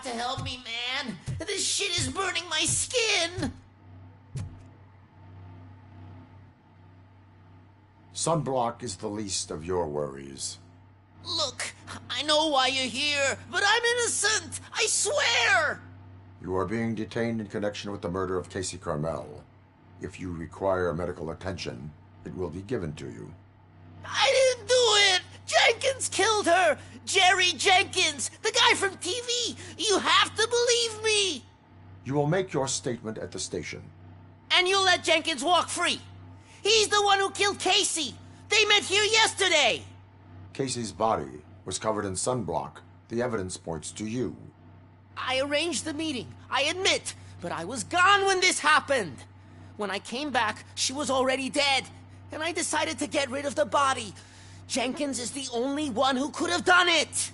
got to help me, man. This shit is burning my skin. Sunblock is the least of your worries. Look, I know why you're here, but I'm innocent. I swear. You are being detained in connection with the murder of Casey Carmel. If you require medical attention, it will be given to you. I didn't do it! Jenkins killed her! Jerry Jenkins, the guy from TV! You have to believe me! You will make your statement at the station. And you'll let Jenkins walk free! He's the one who killed Casey! They met here yesterday! Casey's body was covered in sunblock. The evidence points to you. I arranged the meeting, I admit, but I was gone when this happened. When I came back, she was already dead, and I decided to get rid of the body. Jenkins is the only one who could have done it!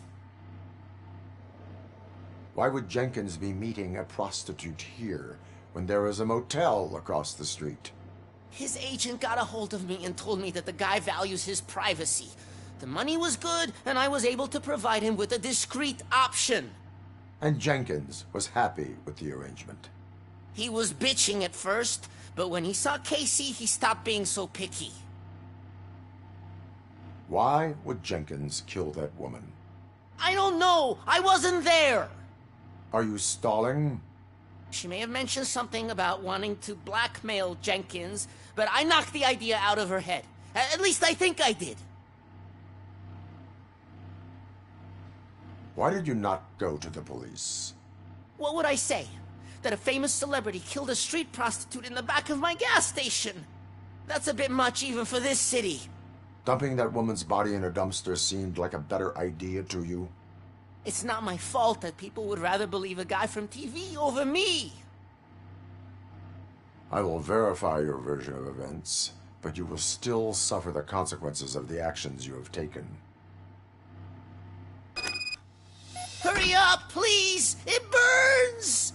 Why would Jenkins be meeting a prostitute here when there is a motel across the street? His agent got a hold of me and told me that the guy values his privacy. The money was good, and I was able to provide him with a discreet option. And Jenkins was happy with the arrangement. He was bitching at first, but when he saw Casey, he stopped being so picky. Why would Jenkins kill that woman? I don't know. I wasn't there. Are you stalling? She may have mentioned something about wanting to blackmail Jenkins, but I knocked the idea out of her head. At least I think I did. Why did you not go to the police? What would I say? That a famous celebrity killed a street prostitute in the back of my gas station? That's a bit much even for this city. Dumping that woman's body in a dumpster seemed like a better idea to you? It's not my fault that people would rather believe a guy from TV over me. I will verify your version of events, but you will still suffer the consequences of the actions you have taken. Hurry up, please! It burns!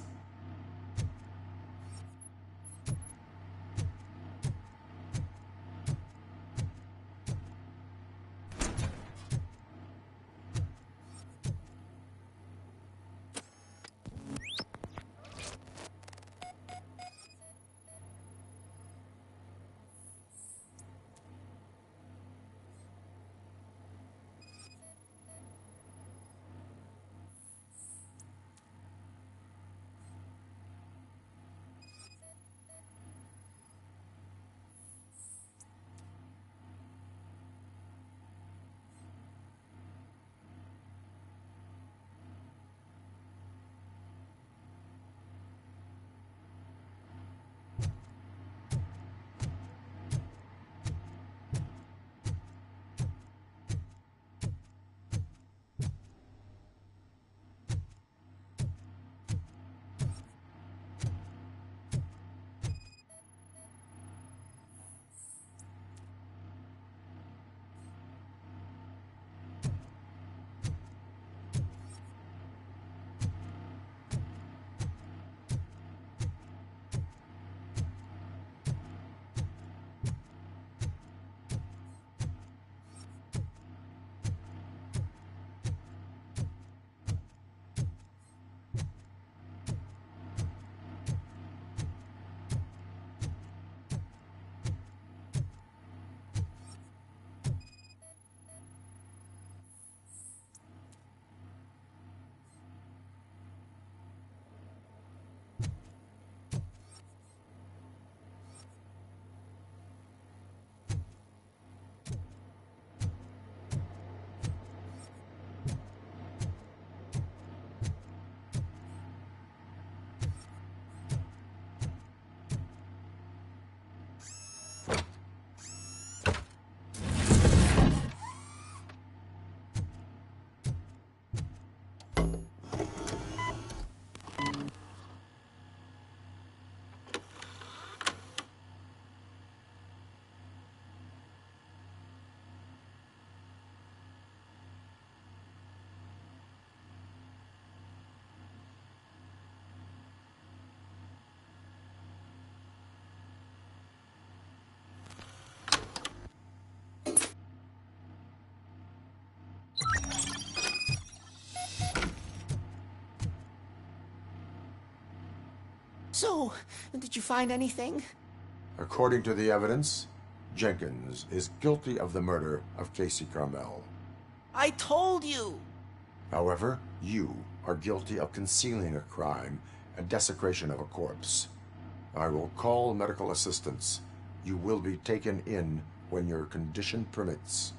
So, did you find anything? According to the evidence, Jenkins is guilty of the murder of Casey Carmel. I told you! However, you are guilty of concealing a crime and desecration of a corpse. I will call medical assistance. You will be taken in when your condition permits.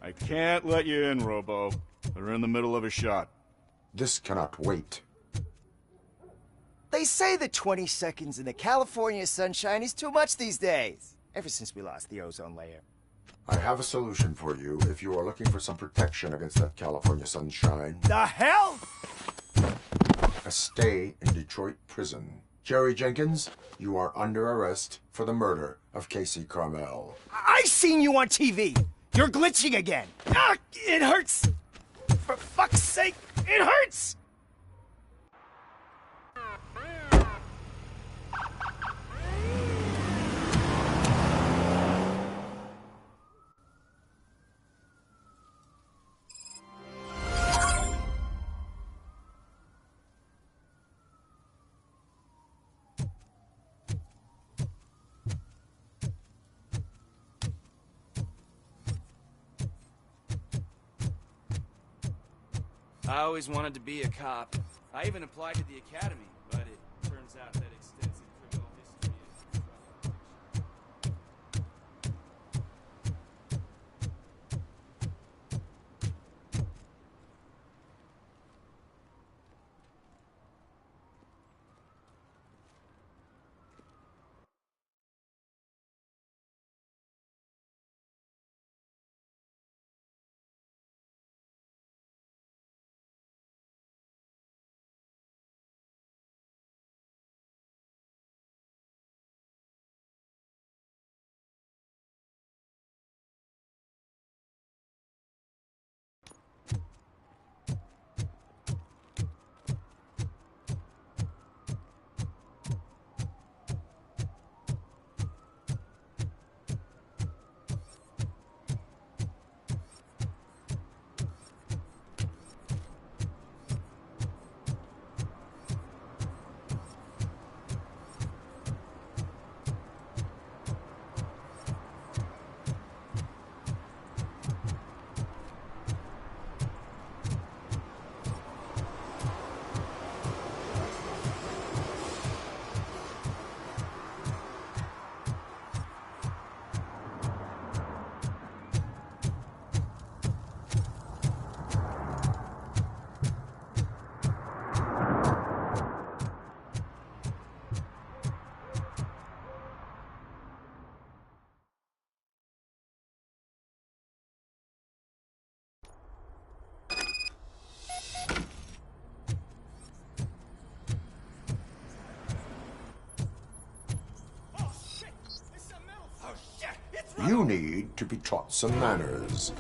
I can't let you in, Robo. We're in the middle of a shot. This cannot wait. They say that 20 seconds in the California sunshine is too much these days. Ever since we lost the ozone layer. I have a solution for you if you are looking for some protection against that California sunshine. The hell? A stay in Detroit prison. Jerry Jenkins, you are under arrest for the murder of Casey Carmel. I seen you on TV. You're glitching again. Ah, it hurts. For fuck's sake, it hurts. I always wanted to be a cop. I even applied to the academy, but it turns out that extensive criminal history is... You need to be taught some manners.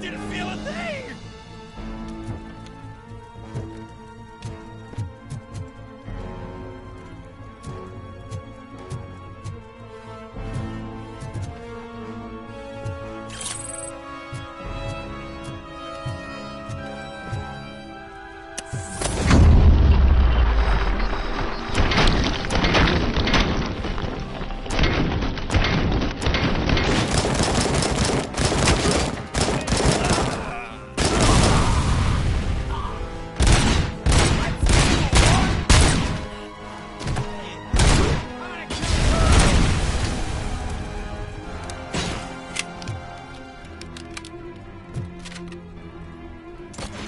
Didn't feel a thing!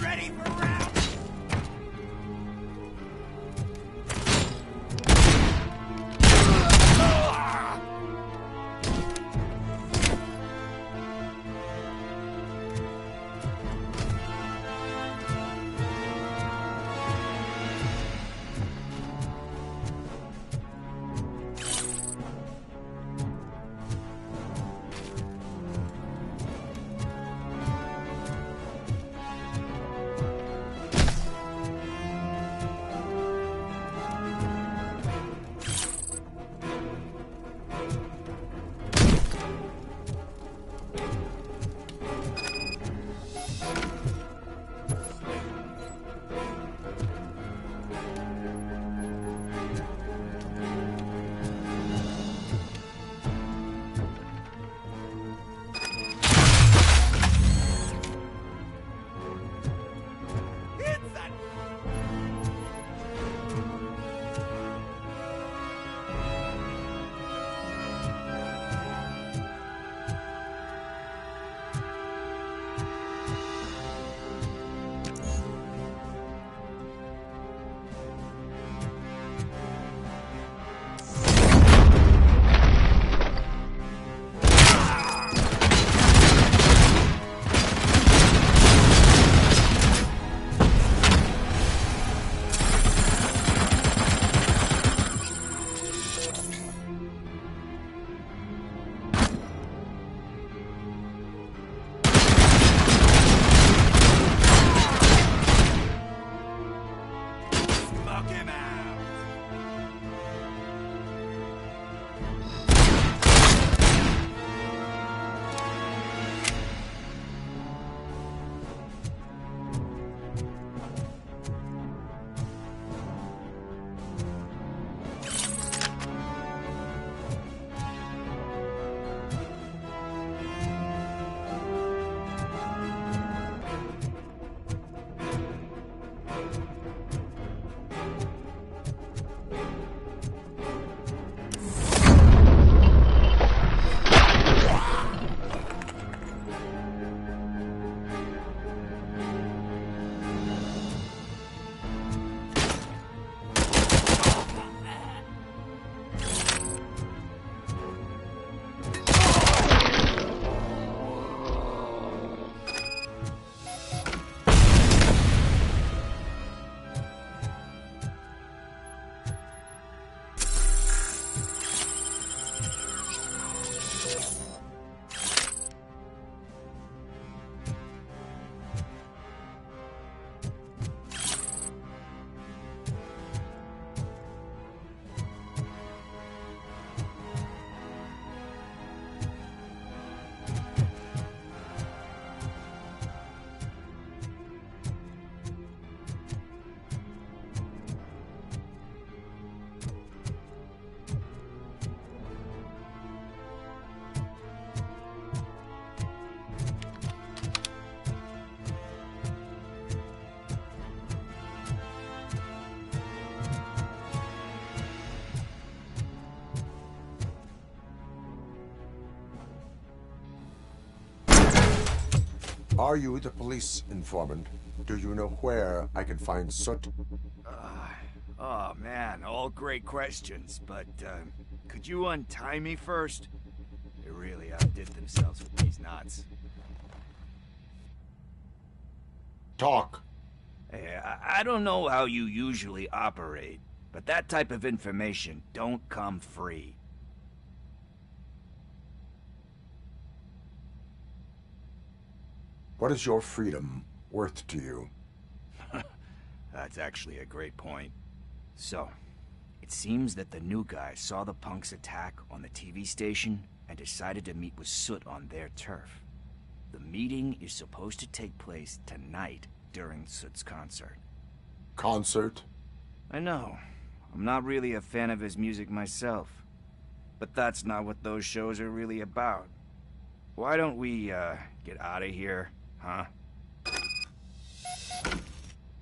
Ready for round! Smoke him out! Are you the police informant? Do you know where I can find Soot? Oh man, all great questions, but could you untie me first? They really outdid themselves with these knots. Talk. Hey, I don't know how you usually operate, but that type of information don't come free. What is your freedom worth to you? That's actually a great point. So, it seems that the new guy saw the punks attack on the TV station and decided to meet with Soot on their turf. The meeting is supposed to take place tonight during Soot's concert. Concert? I know. I'm not really a fan of his music myself. But that's not what those shows are really about. Why don't we, get out of here, huh?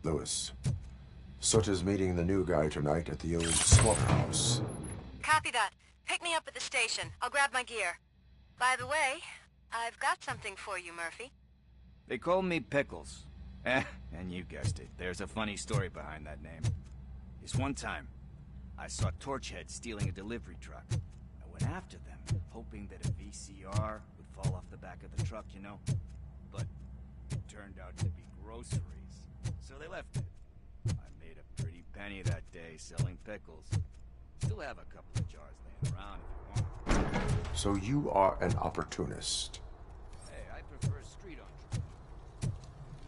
Lewis. Soot is meeting the new guy tonight at the old slaughterhouse. Copy that. Pick me up at the station. I'll grab my gear. By the way, I've got something for you, Murphy. They call me Pickles. And you guessed it. There's a funny story behind that name. This one time, I saw Torchhead stealing a delivery truck. I went after them, hoping that a VCR would fall off the back of the truck, you know? But it turned out to be groceries. So they left it. I made a pretty penny that day selling pickles. Still have a couple of jars laying around if you want. So you are an opportunist. Hey, I prefer street entrepreneurs. You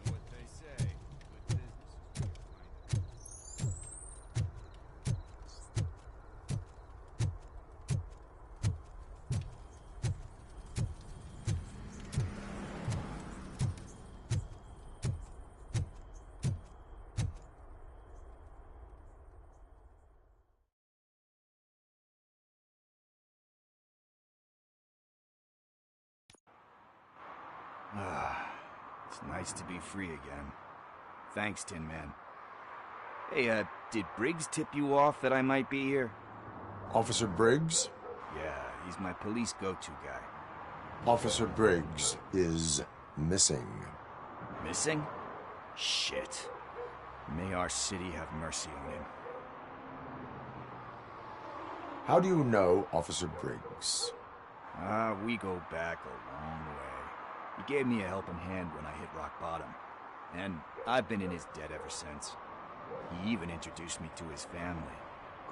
know what they say, good business is where you find it. It's nice to be free again. Thanks, Tin Man. Hey, did Briggs tip you off that I might be here? Officer Briggs? Yeah, he's my police go-to guy. Officer Briggs is missing. Missing? Shit. May our city have mercy on him. How do you know Officer Briggs? We go back a long way. He gave me a helping hand when I hit rock bottom. And I've been in his debt ever since. He even introduced me to his family.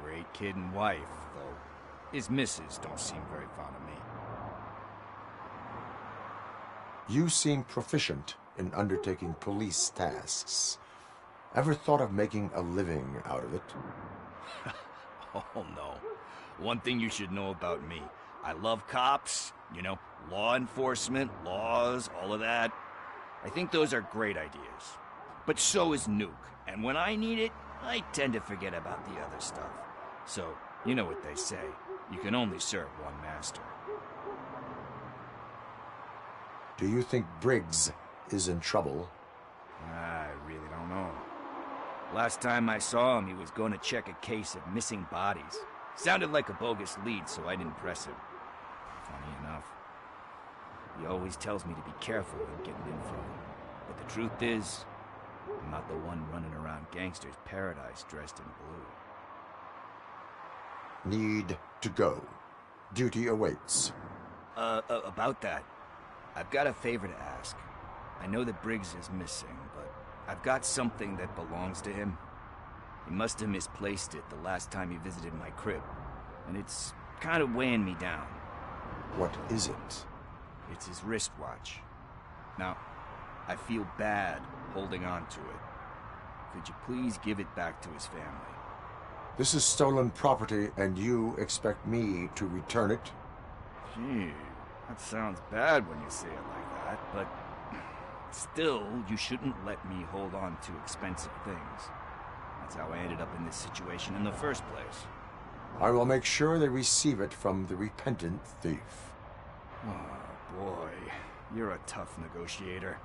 Great kid and wife, though his missus don't seem very fond of me. You seem proficient in undertaking police tasks. Ever thought of making a living out of it? Oh, no. One thing you should know about me. I love cops, you know, law enforcement, laws, all of that. I think those are great ideas. But so is Nuke, and when I need it, I tend to forget about the other stuff. So, you know what they say, you can only serve one master. Do you think Briggs is in trouble? I really don't know. Last time I saw him, he was going to check a case of missing bodies. Sounded like a bogus lead, so I didn't press him. Funny enough. He always tells me to be careful when getting info. But the truth is, I'm not the one running around gangsters' paradise dressed in blue. Need to go. Duty awaits. About that, I've got a favor to ask. I know that Briggs is missing, but I've got something that belongs to him. He must have misplaced it the last time he visited my crib, and it's kind of weighing me down. What is it? It's his wristwatch. Now, I feel bad holding on to it. Could you please give it back to his family? This is stolen property, and you expect me to return it? Gee, that sounds bad when you say it like that, but still, you shouldn't let me hold on to expensive things. That's how I ended up in this situation in the first place. I will make sure they receive it from the repentant thief. Oh, boy. You're a tough negotiator.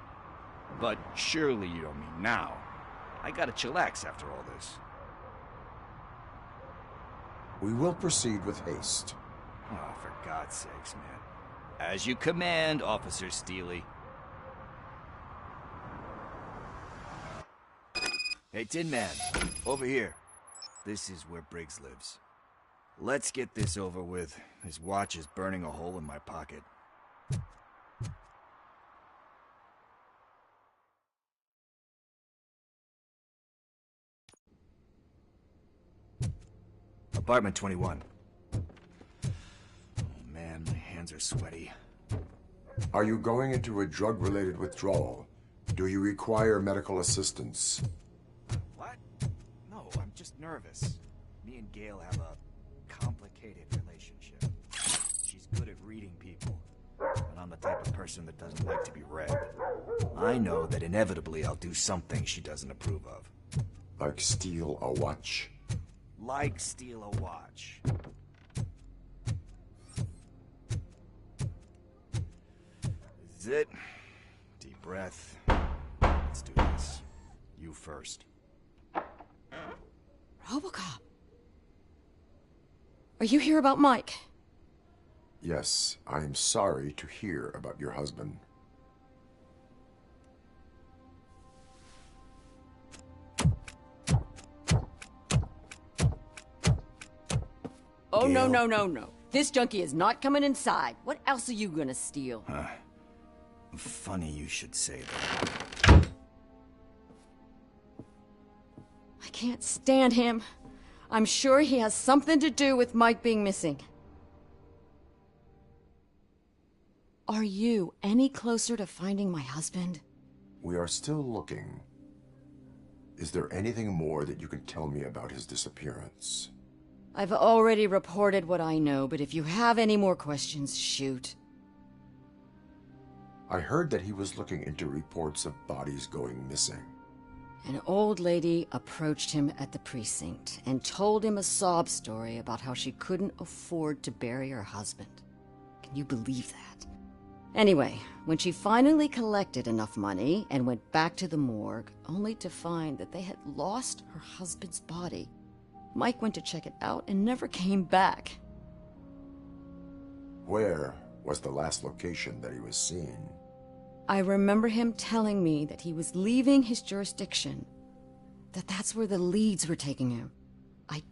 But surely you don't mean now. I gotta chillax after all this. We will proceed with haste. Oh, for God's sakes, man. As you command, Officer Steely. Hey, Tin Man. Over here. This is where Briggs lives. Let's get this over with. His watch is burning a hole in my pocket. Apartment 21. Oh man, my hands are sweaty. Are you going into a drug-related withdrawal? Do you require medical assistance? What? No, I'm just nervous. Me and Gail have a complicated relationship. She's good at reading people, and I'm the type of person that doesn't like to be read. I know that inevitably I'll do something she doesn't approve of. Like steal a watch? Like steal a watch. This is it. Deep breath. Let's do this. You first. RoboCop. Are you here about Mike? Yes, I am sorry to hear about your husband. Oh, Gail? no. This junkie is not coming inside. What else are you gonna steal? Funny you should say that. I can't stand him. I'm sure he has something to do with Mike being missing. Are you any closer to finding my husband? We are still looking. Is there anything more that you can tell me about his disappearance? I've already reported what I know, but if you have any more questions, shoot. I heard that he was looking into reports of bodies going missing. An old lady approached him at the precinct and told him a sob story about how she couldn't afford to bury her husband. Can you believe that? Anyway, when she finally collected enough money and went back to the morgue, only to find that they had lost her husband's body, Mike went to check it out and never came back. Where was the last location that he was seen? I remember him telling me that he was leaving his jurisdiction, that's where the leads were taking him. I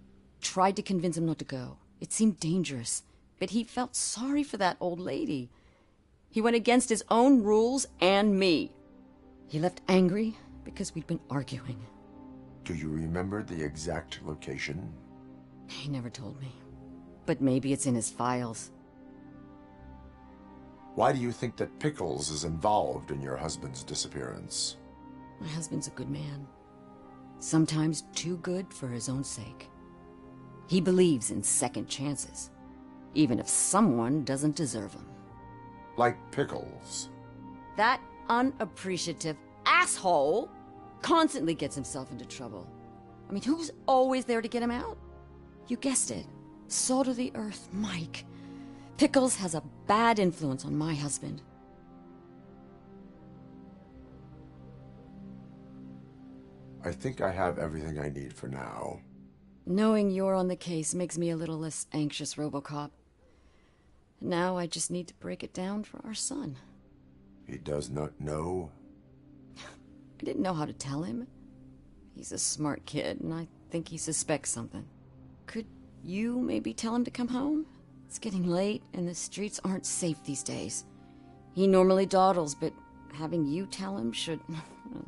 tried to convince him not to go. It seemed dangerous, but he felt sorry for that old lady. He went against his own rules and me. He left angry because we'd been arguing. Do you remember the exact location? He never told me, but maybe it's in his files. Why do you think that Pickles is involved in your husband's disappearance? My husband's a good man. Sometimes too good for his own sake. He believes in second chances, even if someone doesn't deserve them. Like Pickles. That unappreciative asshole constantly gets himself into trouble. I mean, who's always there to get him out? You guessed it. Salt of the earth, Mike. Pickles has a bad influence on my husband. I think I have everything I need for now. Knowing you're on the case makes me a little less anxious, RoboCop. Now I just need to break it down for our son. He does not know? I didn't know how to tell him. He's a smart kid, and I think he suspects something. Could you maybe tell him to come home? It's getting late, and the streets aren't safe these days. He normally dawdles, but having you tell him should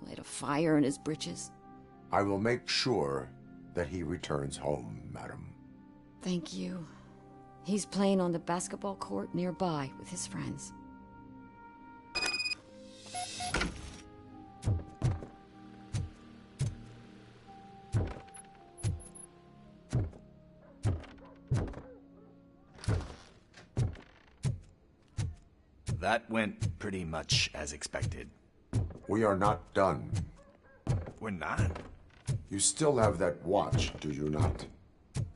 light a fire in his britches. I will make sure that he returns home, madam. Thank you. He's playing on the basketball court nearby with his friends. That went pretty much as expected. We are not done. We're not? You still have that watch, do you not?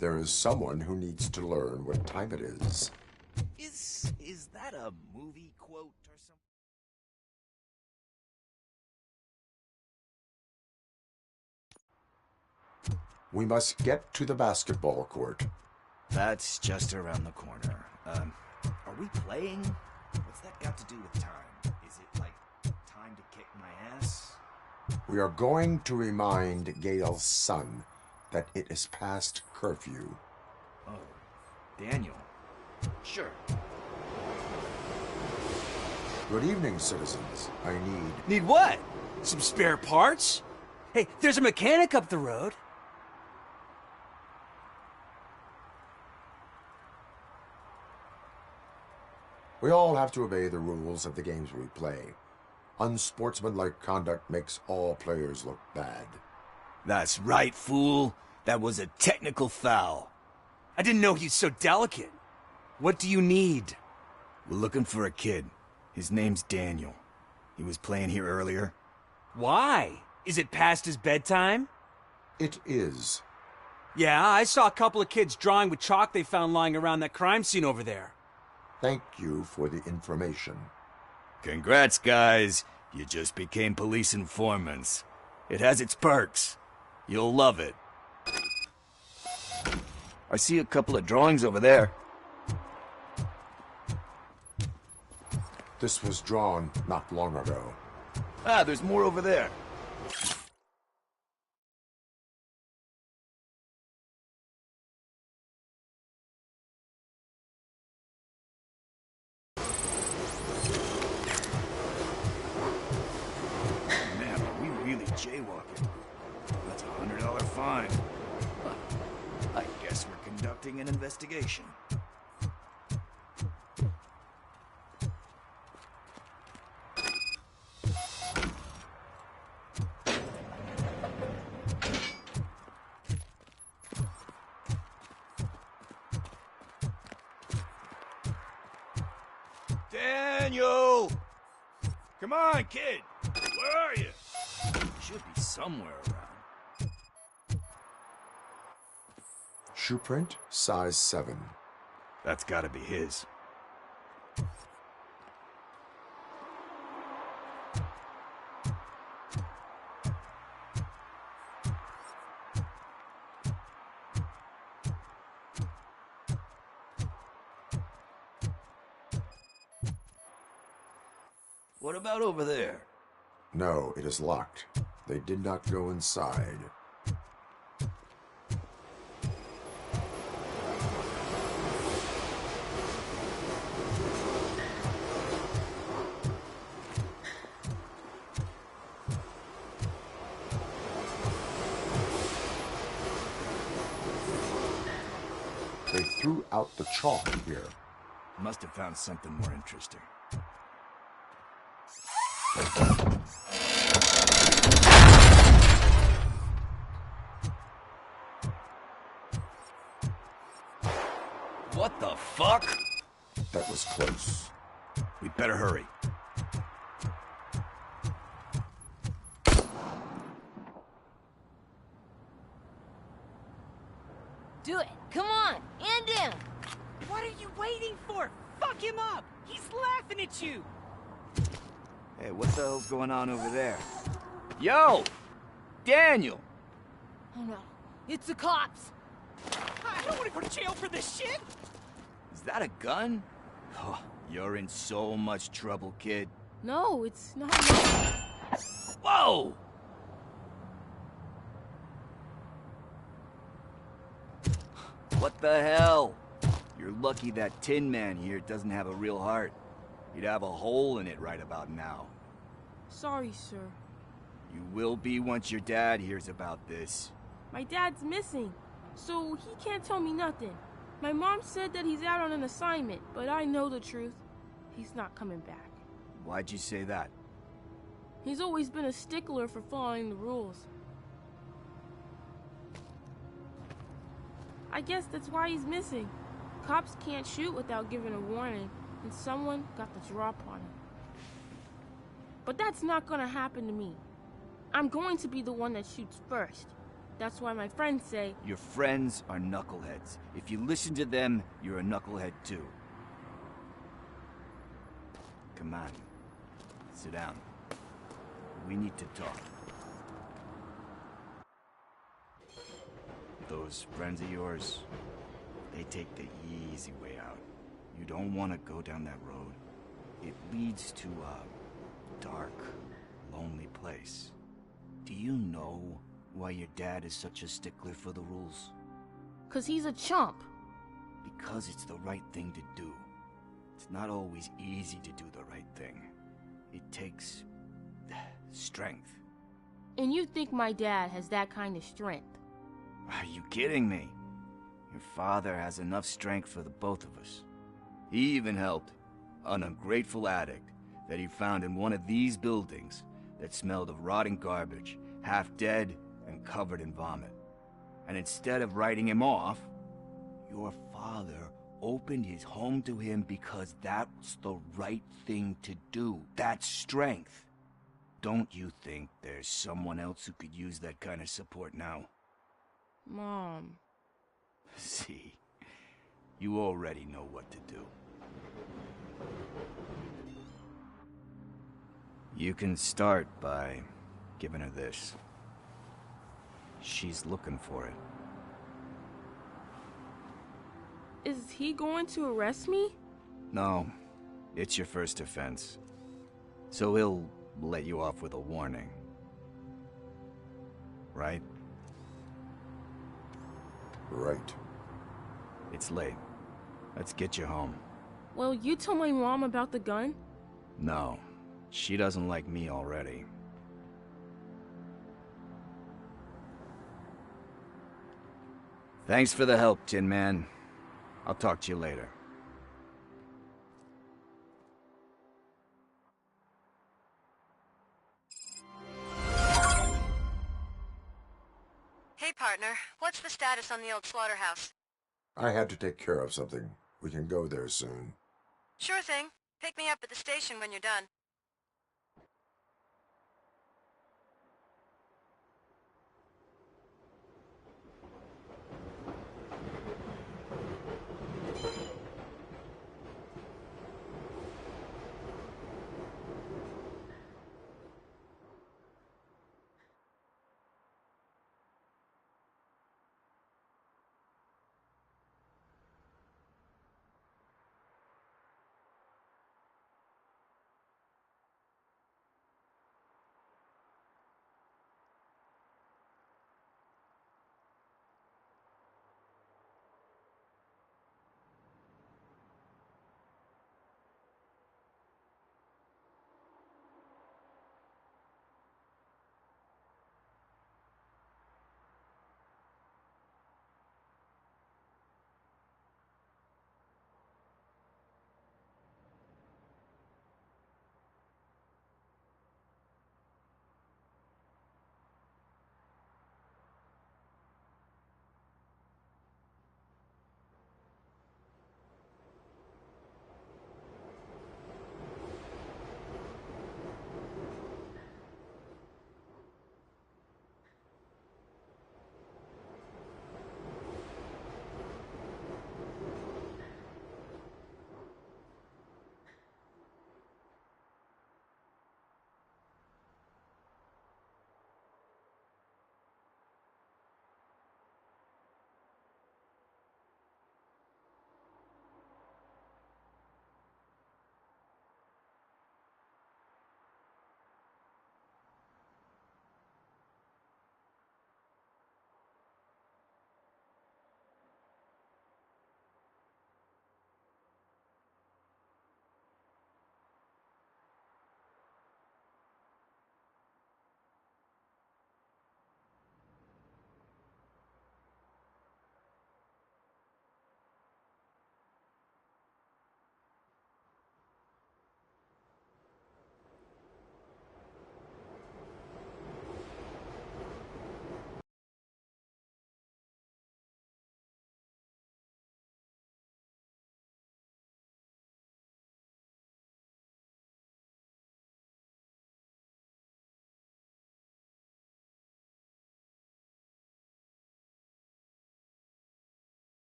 There is someone who needs to learn what time it is. Is that a movie quote or something? We must get to the basketball court. That's just around the corner. Are we playing? What's that got to do with time? Is it like time to kick my ass? We are going to remind Gail's son that it is past curfew. Oh, Daniel. Sure. Good evening, citizens. I need... Need what? Some spare parts? Hey, there's a mechanic up the road. We all have to obey the rules of the games we play. Unsportsmanlike conduct makes all players look bad. That's right, fool. That was a technical foul. I didn't know he's so delicate. What do you need? We're looking for a kid. His name's Daniel. He was playing here earlier. Why? Is it past his bedtime? It is. Yeah, I saw a couple of kids drawing with chalk they found lying around that crime scene over there. Thank you for the information. Congrats, guys. You just became police informants. It has its perks. You'll love it. I see a couple of drawings over there. This was drawn not long ago. Ah, there's more over there. Man, are we really jaywalking? That's a $100 fine. Huh. I guess we're conducting an investigation. Daniel! Come on, kid! Where are you? Should be somewhere around. Shoe print, size 7. That's gotta be his. What about over there? No, it is locked. They did not go inside. They threw out the chalk here. Must have found something more interesting. What the fuck? That was close. We better hurry. Do it. Come on. End him. What are you waiting for? Fuck him up! He's laughing at you! Hey, what the hell's going on over there? Yo! Daniel! Oh no. It's the cops. I don't want to go to jail for this shit! Is that a gun? Oh, you're in so much trouble, kid. No, it's not. Whoa! What the hell? You're lucky that Tin Man here doesn't have a real heart. He'd have a hole in it right about now. Sorry, sir. You will be once your dad hears about this. My dad's missing, so he can't tell me nothing. My mom said that he's out on an assignment, but I know the truth. He's not coming back. Why'd you say that? He's always been a stickler for following the rules. I guess that's why he's missing. Cops can't shoot without giving a warning, and someone got the drop on him. But that's not gonna happen to me. I'm going to be the one that shoots first. That's why my friends say... Your friends are knuckleheads. If you listen to them, you're a knucklehead too. Come on. Sit down. We need to talk. Those friends of yours, they take the easy way out. You don't want to go down that road. It leads to a dark, lonely place. Do you know why your dad is such a stickler for the rules? 'Cause he's a chump. Because it's the right thing to do. It's not always easy to do the right thing. It takes strength. And you think my dad has that kind of strength? Are you kidding me? Your father has enough strength for the both of us. He even helped an ungrateful addict that he found in one of these buildings that smelled of rotting garbage, half dead and covered in vomit. And instead of writing him off, your father opened his home to him because that was the right thing to do. That's strength. Don't you think there's someone else who could use that kind of support now? Mom. See, you already know what to do. You can start by giving her this. She's looking for it. Is he going to arrest me? No, it's your first offense. So he'll let you off with a warning. Right? Right. It's late. Let's get you home. Well, you told my mom about the gun? No, she doesn't like me already. Thanks for the help, Tin Man. I'll talk to you later. Hey, partner. What's the status on the old slaughterhouse? I had to take care of something. We can go there soon. Sure thing. Pick me up at the station when you're done.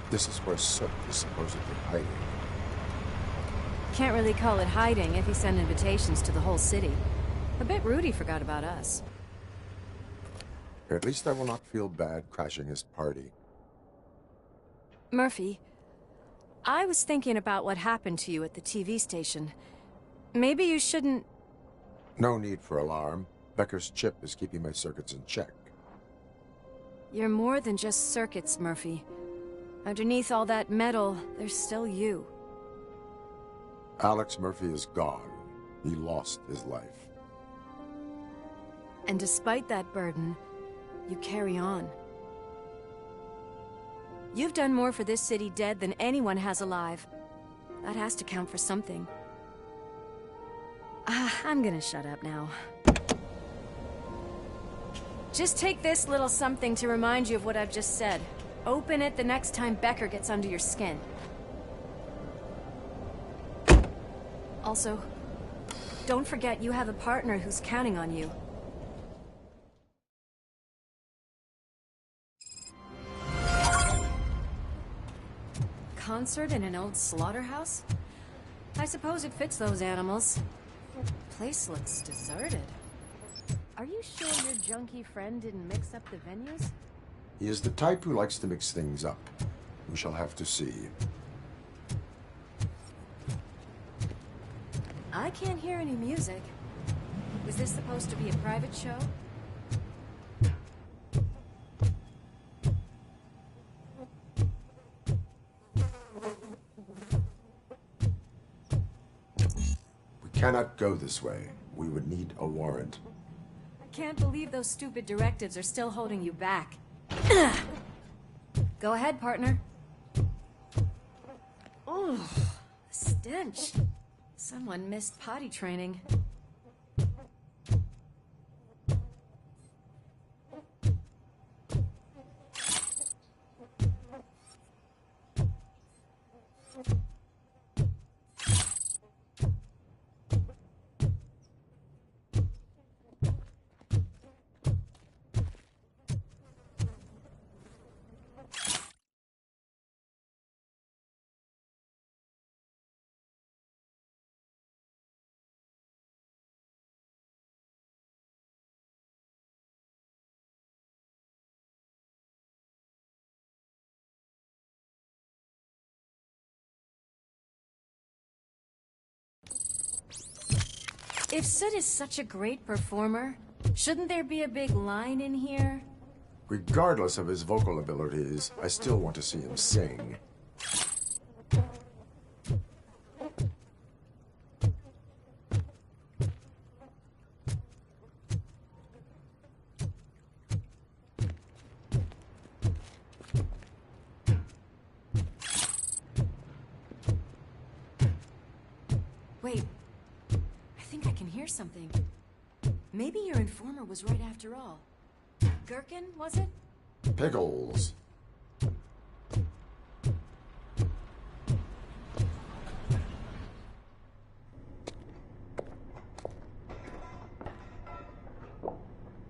This is where Soot is supposedly hiding. Can't really call it hiding if he sent invitations to the whole city. A bit rude he forgot about us. At least I will not feel bad crashing his party. Murphy, I was thinking about what happened to you at the TV station. Maybe you shouldn't... No need for alarm. Becker's chip is keeping my circuits in check. You're more than just circuits, Murphy. Underneath all that metal, there's still you. Alex Murphy is gone. He lost his life. And despite that burden, you carry on. You've done more for this city dead than anyone has alive. That has to count for something. I'm gonna shut up now. Just take this little something to remind you of what I've just said. Open it the next time Becker gets under your skin. Also, don't forget you have a partner who's counting on you. Concert in an old slaughterhouse? I suppose it fits those animals. Place looks deserted. Are you sure your junkie friend didn't mix up the venues? He is the type who likes to mix things up. We shall have to see. I can't hear any music. Was this supposed to be a private show? We cannot go this way. We would need a warrant. I can't believe those stupid directives are still holding you back. Go ahead, partner. Oh, stench. Someone missed potty training. If Sid is such a great performer, shouldn't there be a big line in here? Regardless of his vocal abilities, I still want to see him sing. Wait. I think I can hear something. Maybe your informer was right after all. Gherkin, was it? Pickles.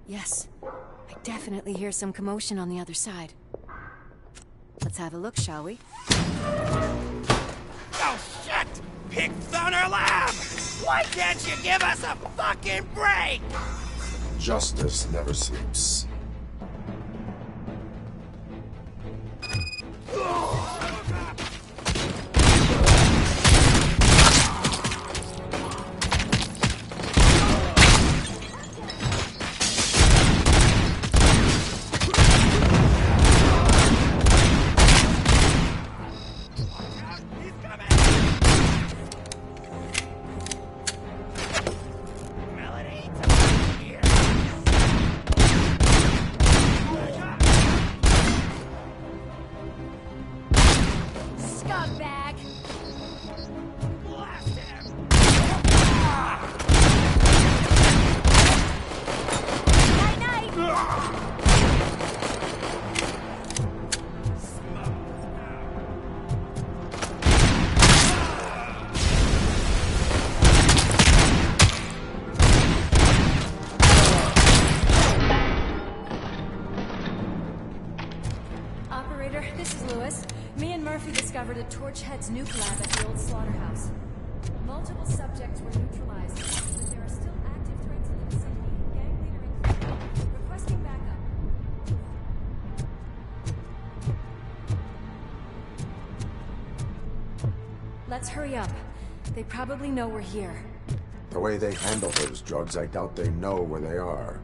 Yes. I definitely hear some commotion on the other side. Let's have a look, shall we? Oh, shit! Pig Thunder Lab! Why can't you give us a fucking break? Justice never sleeps. Me and Murphy discovered a Torchhead's nuke lab at the old slaughterhouse. Multiple subjects were neutralized, but there are still active threats in the vicinity. Gang leader included. Requesting backup. Let's hurry up. They probably know we're here. The way they handle those drugs, I doubt they know where they are.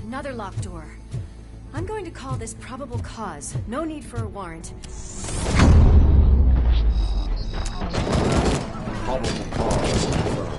Another locked door. I'm going to call this probable cause. No need for a warrant. Probable cause confirmed.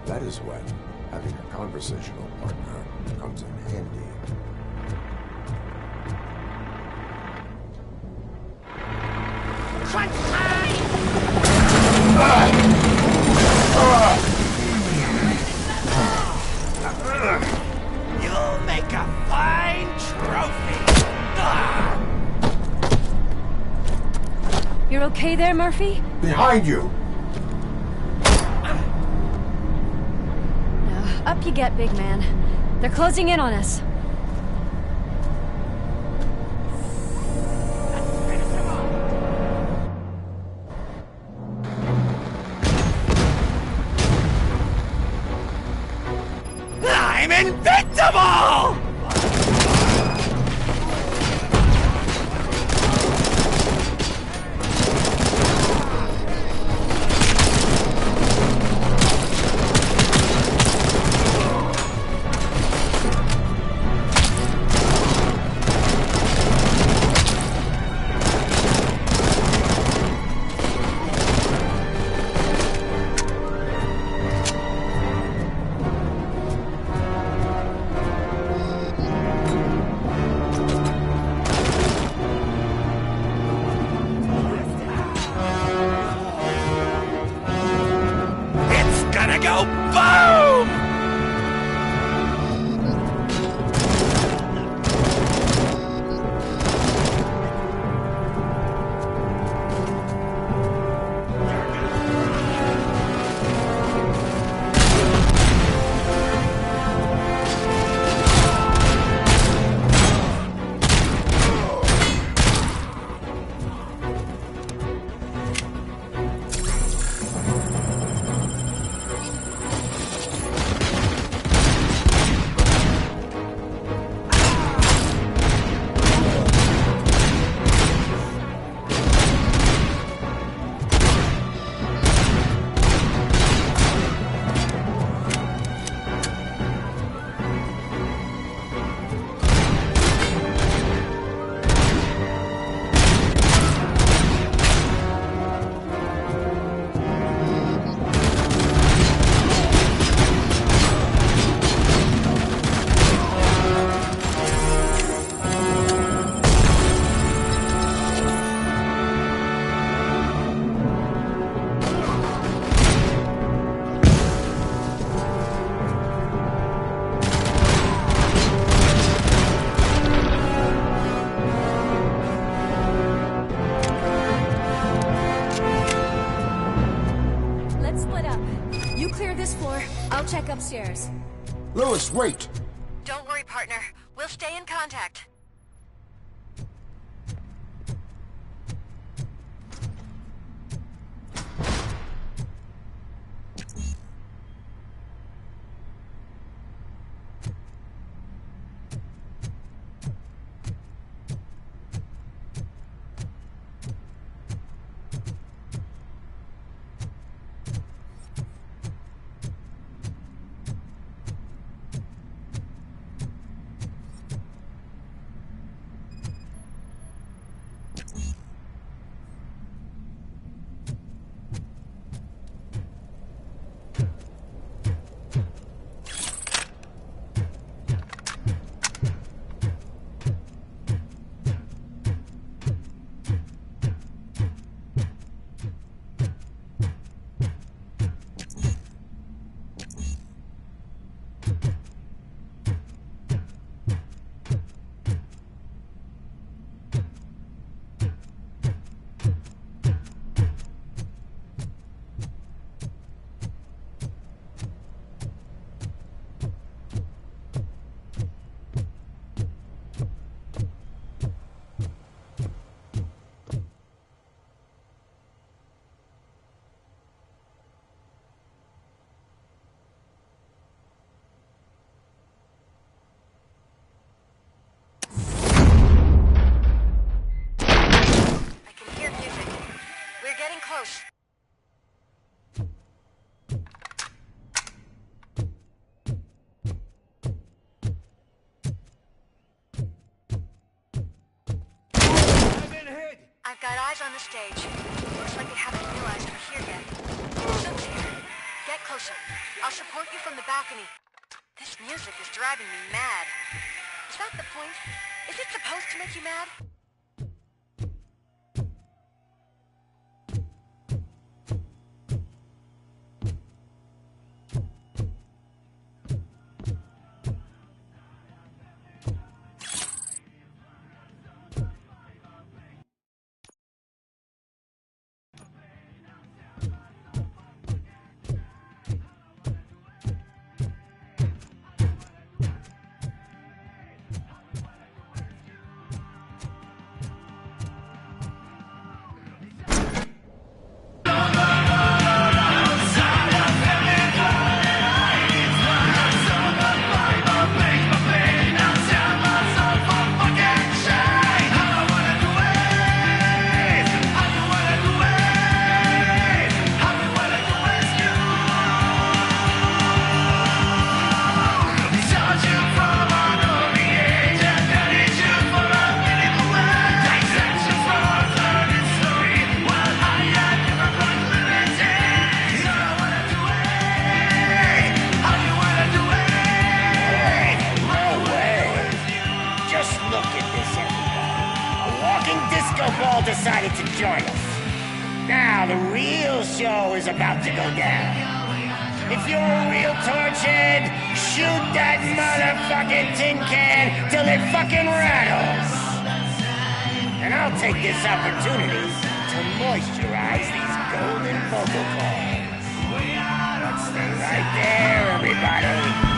That is when having a conversational partner comes in handy. Crunch time! You'll make a fine trophy! You're okay there, Murphy? Behind you! Up you get, big man. They're closing in on us. I'm invincible! Go boom! Let's split up. You clear this floor, I'll check upstairs. Lewis, wait! Don't worry, partner. We'll stay in contact. Close. I've got eyes on the stage. Looks like they haven't realized we're here yet. Look there. Get closer. I'll support you from the balcony. This music is driving me mad. Is that the point? Is it supposed to make you mad? Decided to join us. Now the real show is about to go down. If you're a real torchhead, shoot that motherfucking tin can till it fucking rattles. And I'll take this opportunity to moisturize these golden vocal cords. Let's stay right there, everybody.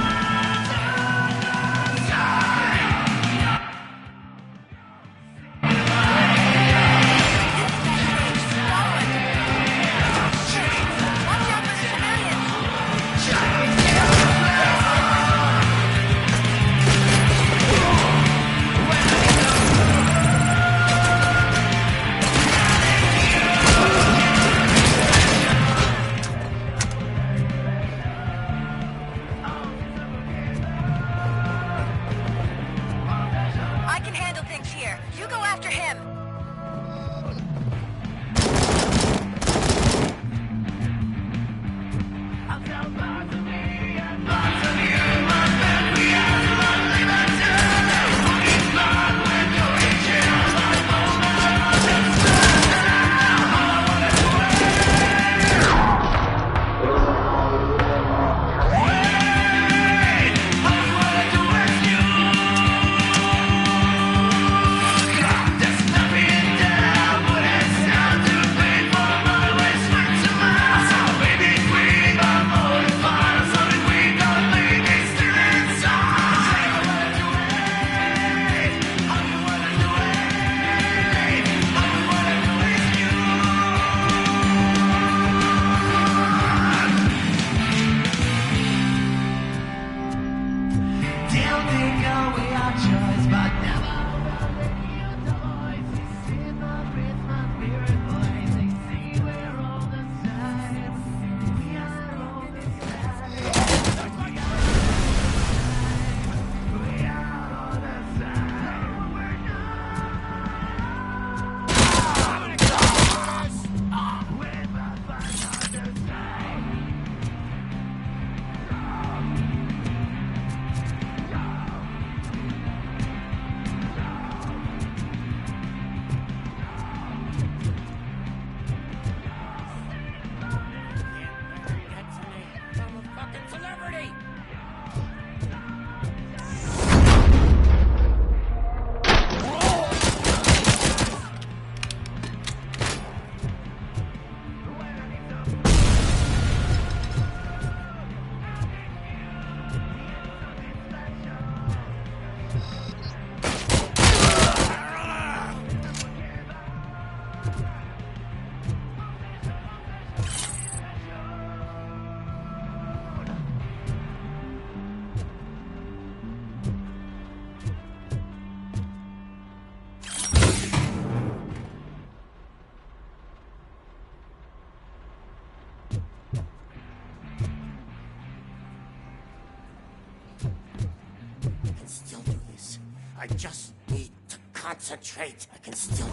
I just need to concentrate. I can still...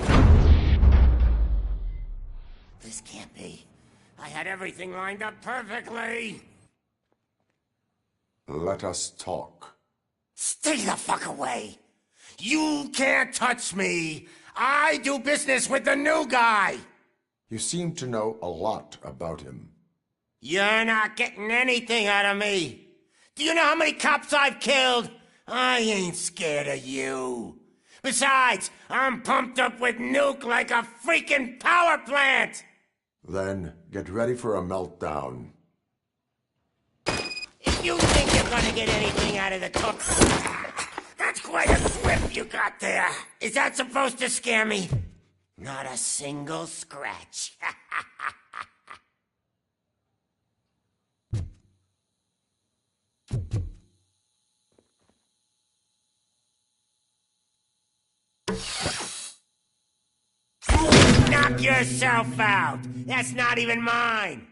This can't be. I had everything lined up perfectly. Let us talk. Stay the fuck away. You can't touch me. I do business with the new guy. You seem to know a lot about him. You're not getting anything out of me. Do you know how many cops I've killed? I ain't scared of you. Besides, I'm pumped up with nuke like a freaking power plant. Then get ready for a meltdown. If you think you're gonna get anything out of the cook, that's quite a grip you got there. Is that supposed to scare me? Not a single scratch. Knock yourself out. That's not even mine.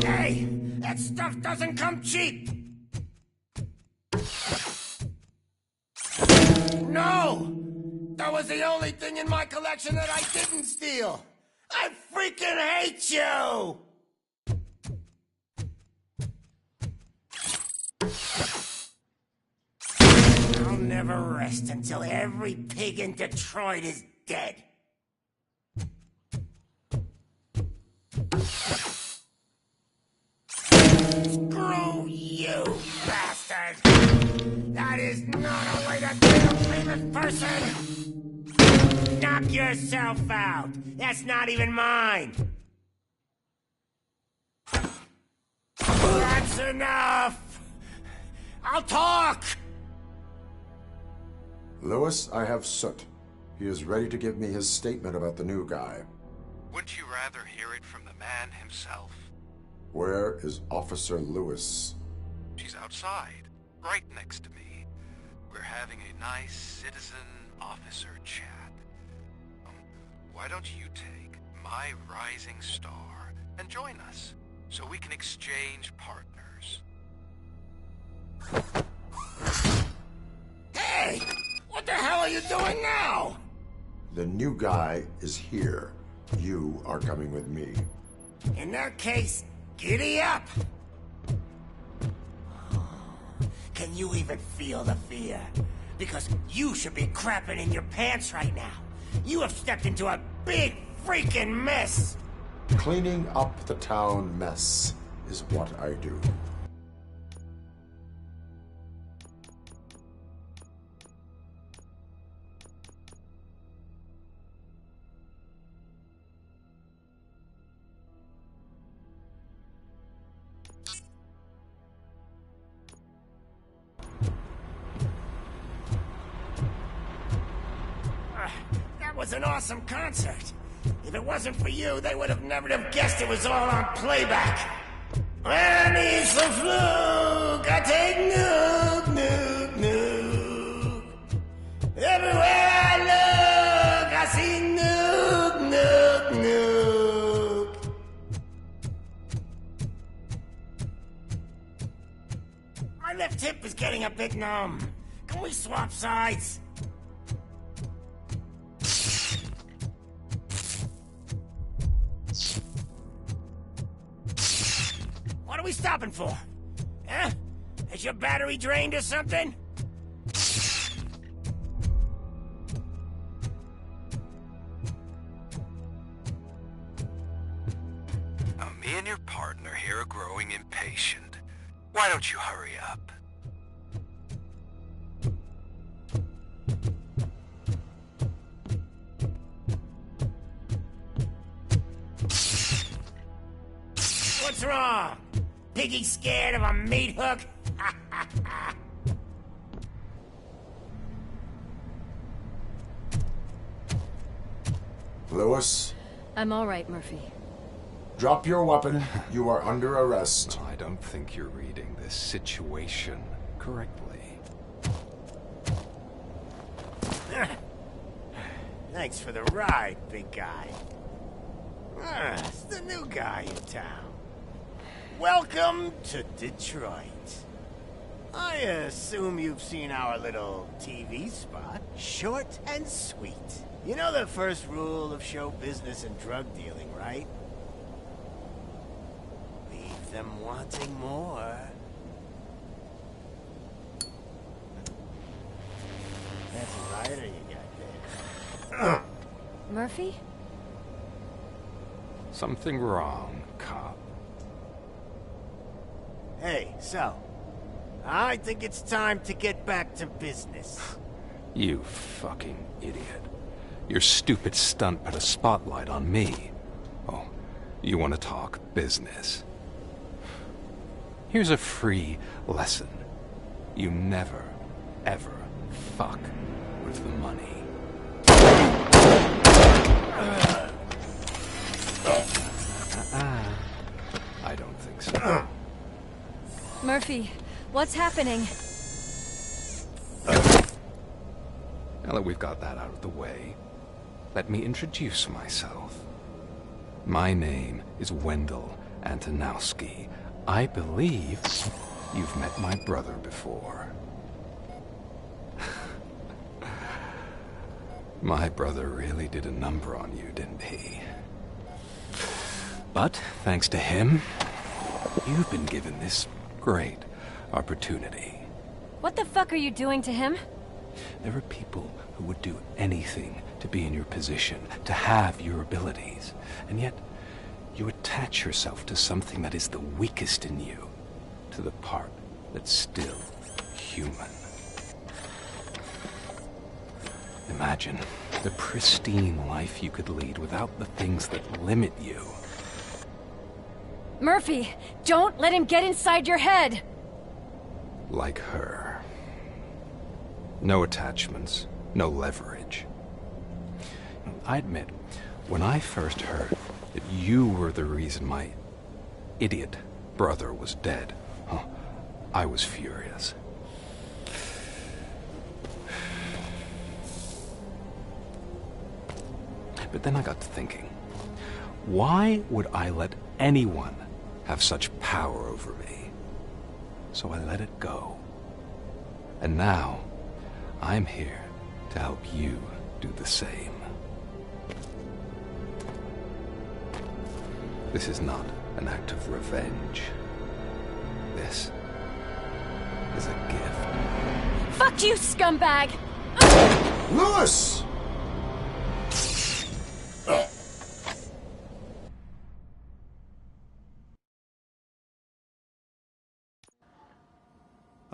Hey, that stuff doesn't come cheap. No! That was the only thing in my collection that I didn't steal. I freaking hate you! I'll never rest until every pig in Detroit is dead. Screw you, bastard! That is not a way to treat a famous person! Knock yourself out! That's not even mine! That's enough! I'll talk! Lewis, I have Soot. He is ready to give me his statement about the new guy. Wouldn't you rather hear it from the man himself? Where is Officer Lewis? She's outside, right next to me. We're having a nice citizen-officer chat. Why don't you take my rising star and join us, so we can exchange partners? Hey! What the hell are you doing now? The new guy is here. You are coming with me. In that case, giddy up! Can you even feel the fear? Because you should be crapping in your pants right now. You have stepped into a big freaking mess! Cleaning up the town mess is what I do. That was an awesome concert. If it wasn't for you, they would have never have guessed it was all on playback. When he's the fluke, I take nuke, nuke, nuke. Everywhere I look, I see nuke, nuke, nuke. My left hip is getting a bit numb. Can we swap sides? What are we stopping for? Huh? Is your battery drained or something? Now, me and your partner here are growing impatient. Why don't you hurry up? What's wrong? Piggy scared of a meat hook? Lewis, I'm all right, Murphy. drop your weapon. You are under arrest. I don't think you're reading this situation correctly. Thanks for the ride, big guy. It's the new guy in town. Welcome to Detroit. I assume you've seen our little TV spot. Short and sweet. You know the first rule of show business and drug dealing, right? Leave them wanting more. That's a lighter you got there. Murphy? Something wrong, cop. Hey, so, I think it's time to get back to business. You fucking idiot. Your stupid stunt put a spotlight on me. Oh, you want to talk business? Here's a free lesson. You never, ever fuck with the money. I don't think so. Murphy, what's happening? Now that we've got that out of the way, let me introduce myself. My name is Wendell Antonowski. I believe you've met my brother before. My brother really did a number on you, didn't he? But, thanks to him, you've been given this great opportunity. What the fuck are you doing to him? There are people who would do anything to be in your position, to have your abilities, and yet you attach yourself to something that is the weakest in you, to the part that's still human. Imagine the pristine life you could lead without the things that limit you. Murphy, don't let him get inside your head! Like her. No attachments, no leverage. I admit, when I first heard that you were the reason my idiot brother was dead, I was furious. But then I got to thinking, why would I let anyone have such power over me? So I let it go. And now, I'm here to help you do the same. This is not an act of revenge. This is a gift. Fuck you, scumbag! Lewis!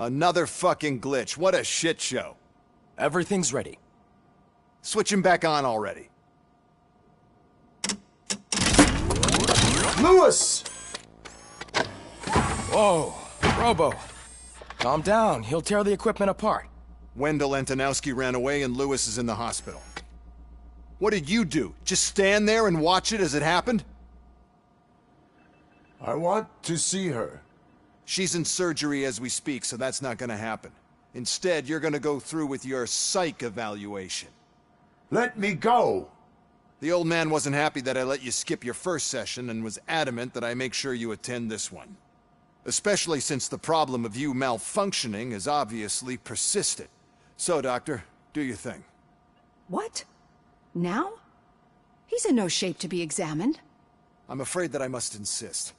Another fucking glitch. What a shit show. Everything's ready. Switch him back on already. Lewis! Whoa, Robo. Calm down. He'll tear the equipment apart. Wendell Antonowski ran away and Lewis is in the hospital. What did you do? Just stand there and watch it as it happened? I want to see her. She's in surgery as we speak, so that's not gonna happen. Instead, you're gonna go through with your psych evaluation. Let me go! The old man wasn't happy that I let you skip your first session and was adamant that I make sure you attend this one. Especially since the problem of you malfunctioning has obviously persisted. So, Doctor, do your thing. What? Now? He's in no shape to be examined. I'm afraid that I must insist.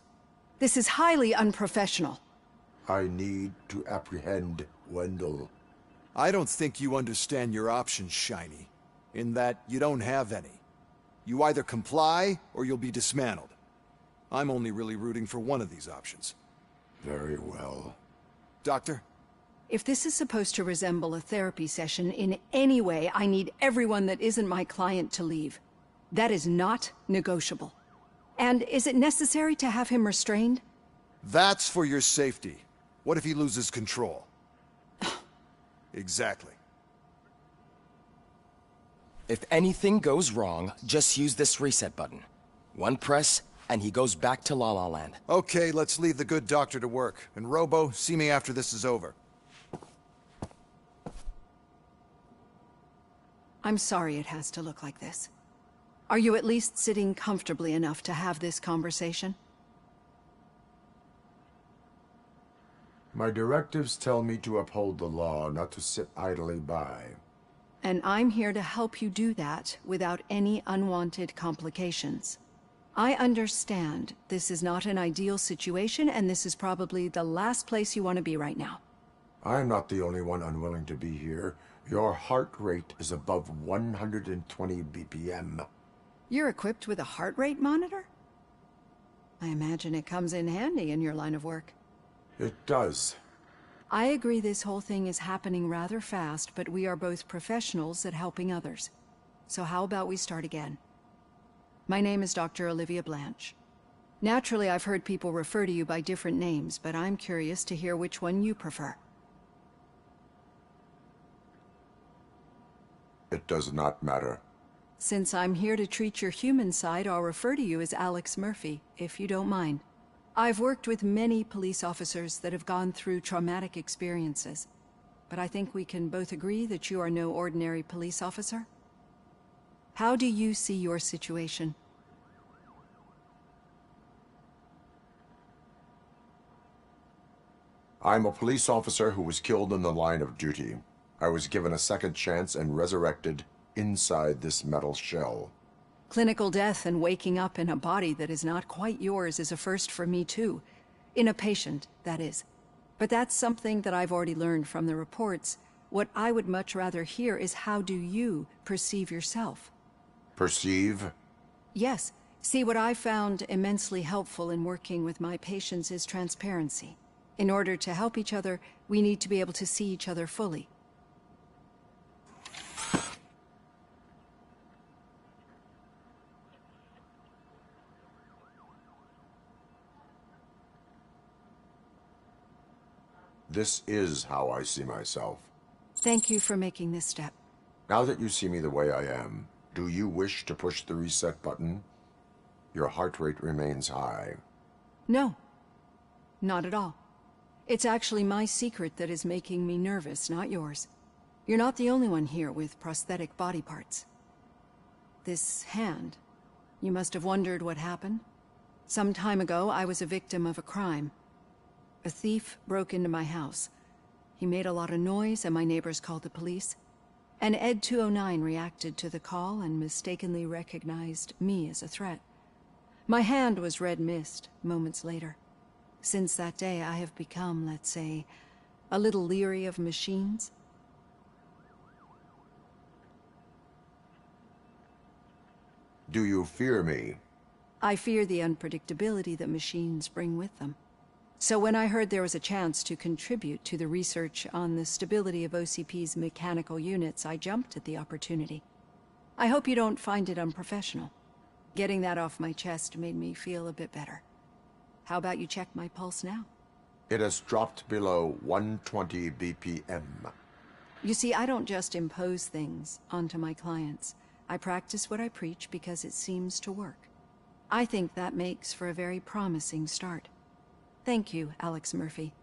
This is highly unprofessional. I need to apprehend Wendell. I don't think you understand your options, Shiny. In that you don't have any. You either comply, or you'll be dismantled. I'm only really rooting for one of these options. Very well. Doctor? If this is supposed to resemble a therapy session in any way, I need everyone that isn't my client to leave. That is not negotiable. And is it necessary to have him restrained? That's for your safety. What if he loses control? Exactly. If anything goes wrong, just use this reset button. One press, and he goes back to La La Land. Okay, let's leave the good doctor to work. And Robo, see me after this is over. I'm sorry it has to look like this. Are you at least sitting comfortably enough to have this conversation? My directives tell me to uphold the law, not to sit idly by. And I'm here to help you do that without any unwanted complications. I understand this is not an ideal situation, and this is probably the last place you want to be right now. I'm not the only one unwilling to be here. Your heart rate is above 120 BPM. You're equipped with a heart rate monitor? I imagine it comes in handy in your line of work. It does. I agree this whole thing is happening rather fast, but we are both professionals at helping others. So how about we start again? My name is Dr. Olivia Blanche. Naturally, I've heard people refer to you by different names, but I'm curious to hear which one you prefer. It does not matter. Since I'm here to treat your human side, I'll refer to you as Alex Murphy, if you don't mind. I've worked with many police officers that have gone through traumatic experiences, but I think we can both agree that you are no ordinary police officer. How do you see your situation? I'm a police officer who was killed in the line of duty. I was given a second chance and resurrected inside this metal shell. Clinical death and waking up in a body that is not quite yours is a first for me too. In a patient, that is. But that's something that I've already learned from the reports. What I would much rather hear is how do you perceive yourself? Perceive? Yes. See, what I found immensely helpful in working with my patients is transparency. In order to help each other, we need to be able to see each other fully. This is how I see myself. Thank you for making this step. Now that you see me the way I am, do you wish to push the reset button? Your heart rate remains high. No. Not at all. It's actually my secret that is making me nervous, not yours. You're not the only one here with prosthetic body parts. This hand, you must have wondered what happened. Some time ago, I was a victim of a crime. A thief broke into my house. He made a lot of noise and my neighbors called the police. And Ed 209 reacted to the call and mistakenly recognized me as a threat. My hand was red mist moments later. Since that day, I have become, let's say, a little leery of machines. Do you fear me? I fear the unpredictability that machines bring with them. So when I heard there was a chance to contribute to the research on the stability of OCP's mechanical units, I jumped at the opportunity. I hope you don't find it unprofessional. Getting that off my chest made me feel a bit better. How about you check my pulse now? It has dropped below 120 BPM. You see, I don't just impose things onto my clients. I practice what I preach because it seems to work. I think that makes for a very promising start. Thank you, Alex Murphy.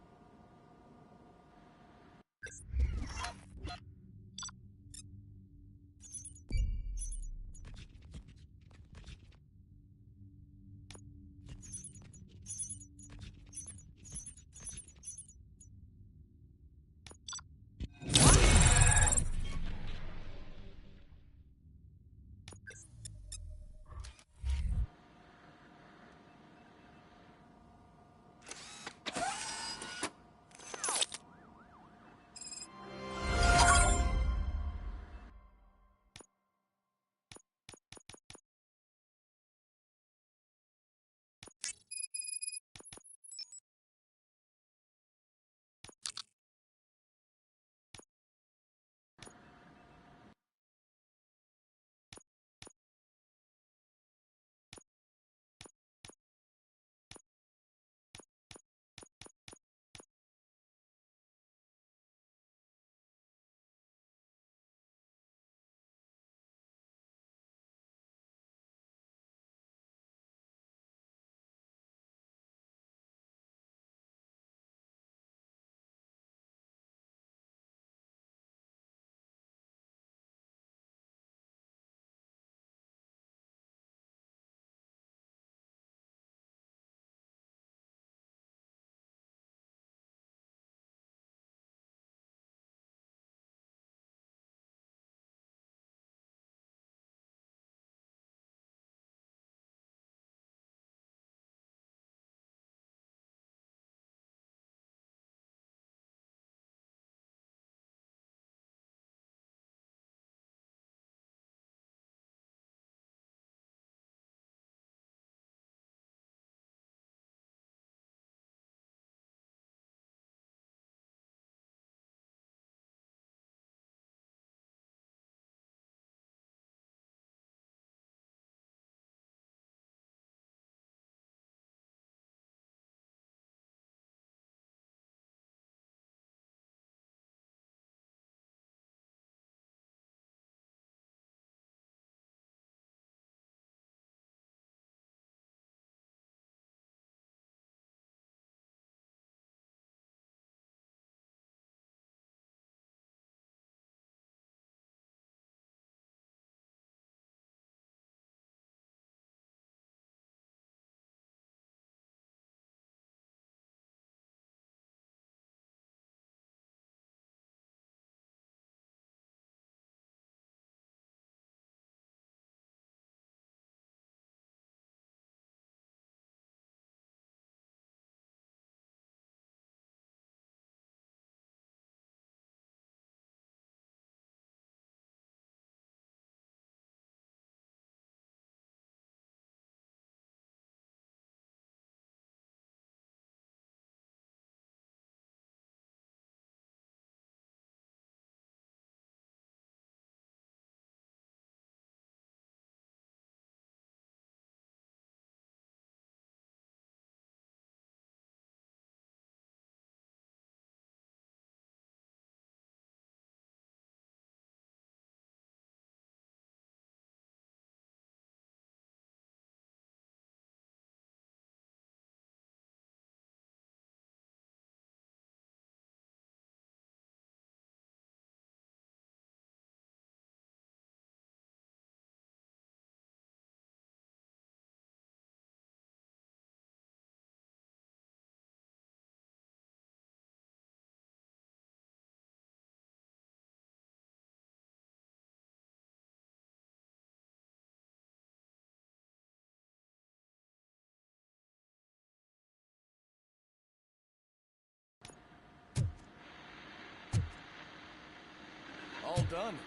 All done.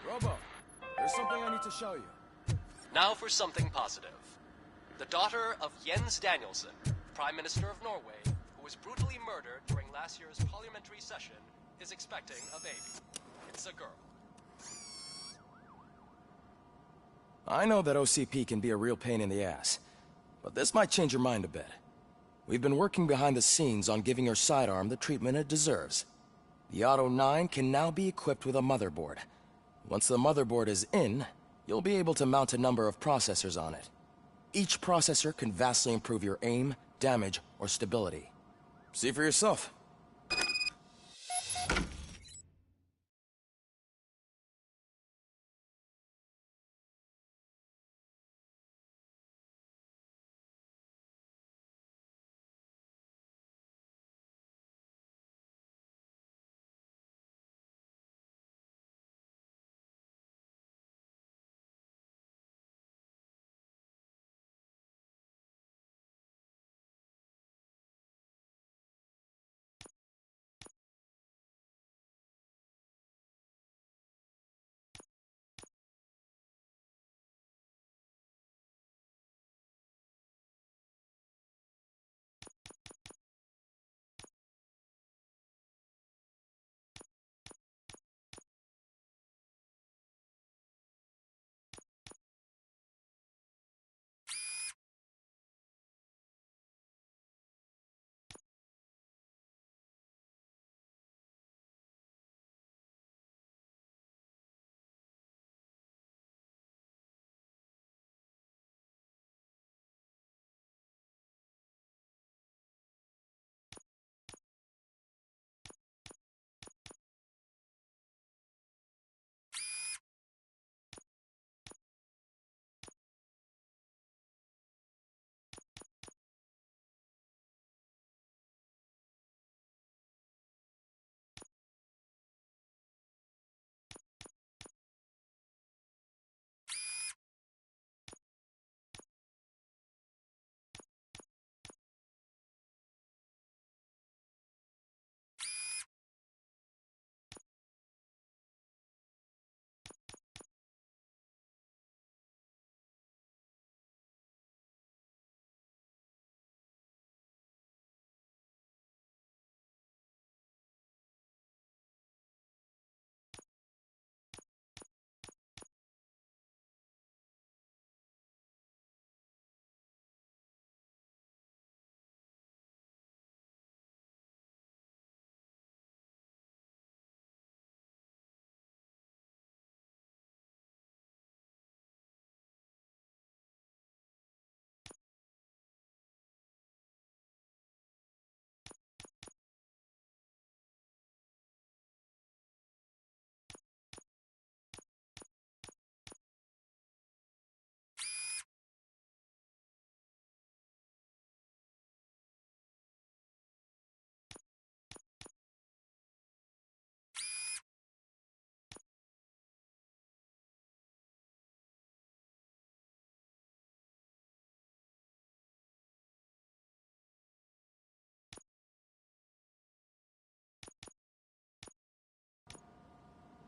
Robo, there's something I need to show you. Now for something positive. The daughter of Jens Danielson, Prime Minister of Norway, who was brutally murdered during last year's parliamentary session, is expecting a baby. It's a girl. I know that OCP can be a real pain in the ass, but this might change your mind a bit. We've been working behind the scenes on giving her sidearm the treatment it deserves. The Auto 9 can now be equipped with a motherboard. Once the motherboard is in, you'll be able to mount a number of processors on it. Each processor can vastly improve your aim, damage, or stability. See for yourself.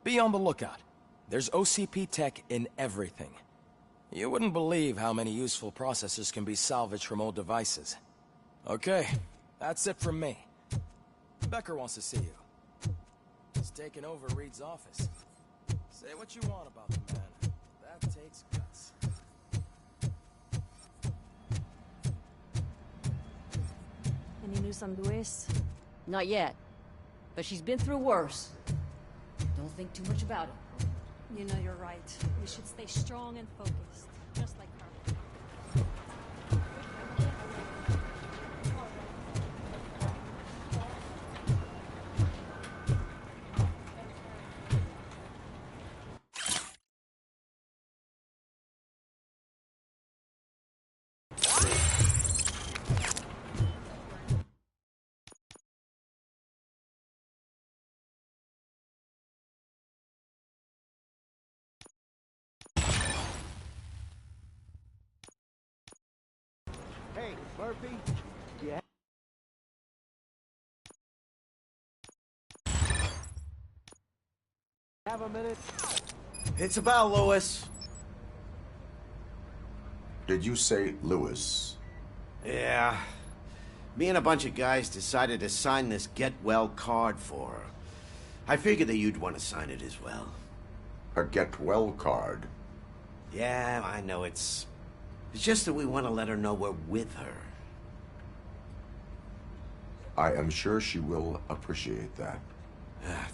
Be on the lookout. There's OCP tech in everything. You wouldn't believe how many useful processors can be salvaged from old devices. Okay, that's it from me. Becker wants to see you. He's taken over Reed's office. Say what you want about the man. That takes guts. Any news on Luis? Not yet. But she's been through worse. Don't think too much about it. You know you're right. We should stay strong and focused, just like Carl. Hey, Murphy. Yeah. Have a minute? It's about Lewis. Did you say Lewis? Yeah. Me and a bunch of guys decided to sign this get well card for her. I figured that you'd want to sign it as well. A get well card? Yeah, I know it's just that we want to let her know we're with her. I am sure she will appreciate that.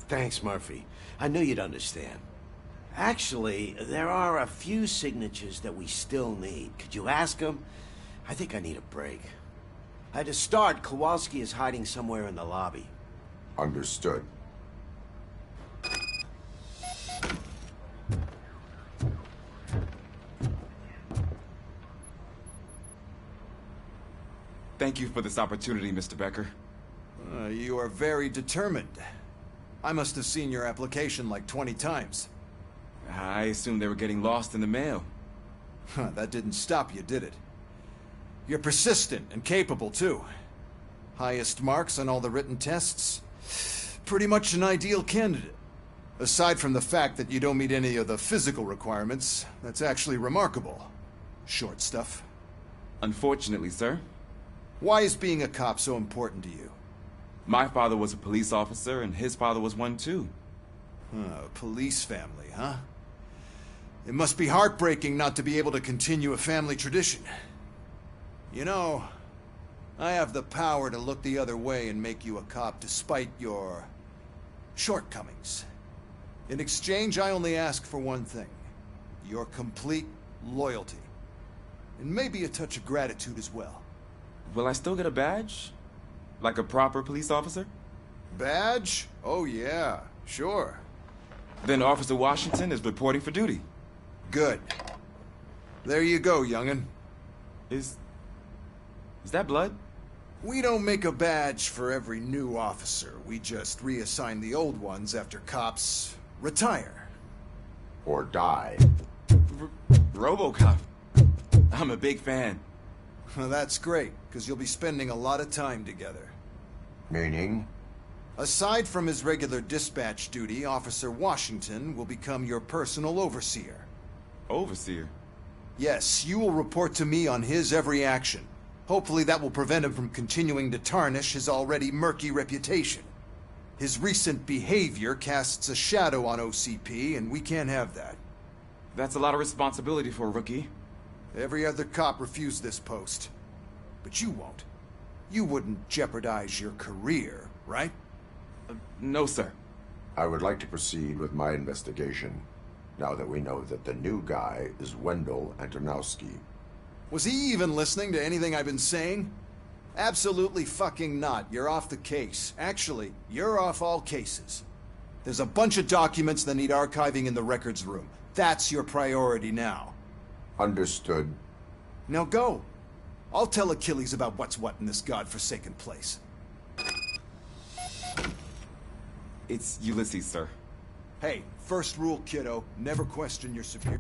Thanks, Murphy. I knew you'd understand. Actually, there are a few signatures that we still need. Could you ask them? I think I need a break. To start, Kowalski is hiding somewhere in the lobby. Understood. Thank you for this opportunity, Mr. Becker. You are very determined. I must have seen your application like 20 times. I assumed they were getting lost in the mail. That didn't stop you, did it? You're persistent and capable, too. Highest marks on all the written tests. Pretty much an ideal candidate. Aside from the fact that you don't meet any of the physical requirements, that's actually remarkable. Short stuff. Unfortunately, sir. Why is being a cop so important to you? My father was a police officer, and his father was one, too. A police family, huh? It must be heartbreaking not to be able to continue a family tradition. You know, I have the power to look the other way and make you a cop despite your shortcomings. In exchange, I only ask for one thing. Your complete loyalty. And maybe a touch of gratitude as well. Will I still get a badge? Like a proper police officer? Badge? Oh yeah, sure. Then Officer Washington is reporting for duty. Good. There you go, young'un. Is that blood? We don't make a badge for every new officer. We just reassign the old ones after cops retire. Or die. RoboCop. I'm a big fan. Well, that's great, because you'll be spending a lot of time together. Meaning? Aside from his regular dispatch duty, Officer Washington will become your personal overseer. Overseer? Yes, you will report to me on his every action. Hopefully that will prevent him from continuing to tarnish his already murky reputation. His recent behavior casts a shadow on OCP, and we can't have that. That's a lot of responsibility for a rookie. Every other cop refused this post. But you won't. You wouldn't jeopardize your career, right? No, sir. I would like to proceed with my investigation, now that we know that the new guy is Wendell Antonowski. Was he even listening to anything I've been saying? Absolutely fucking not. You're off the case. Actually, you're off all cases. There's a bunch of documents that need archiving in the records room. That's your priority now. Understood. Now go. I'll tell Achilles about what's what in this godforsaken place. It's Ulysses, sir. Hey, first rule, kiddo. Never question your superiors.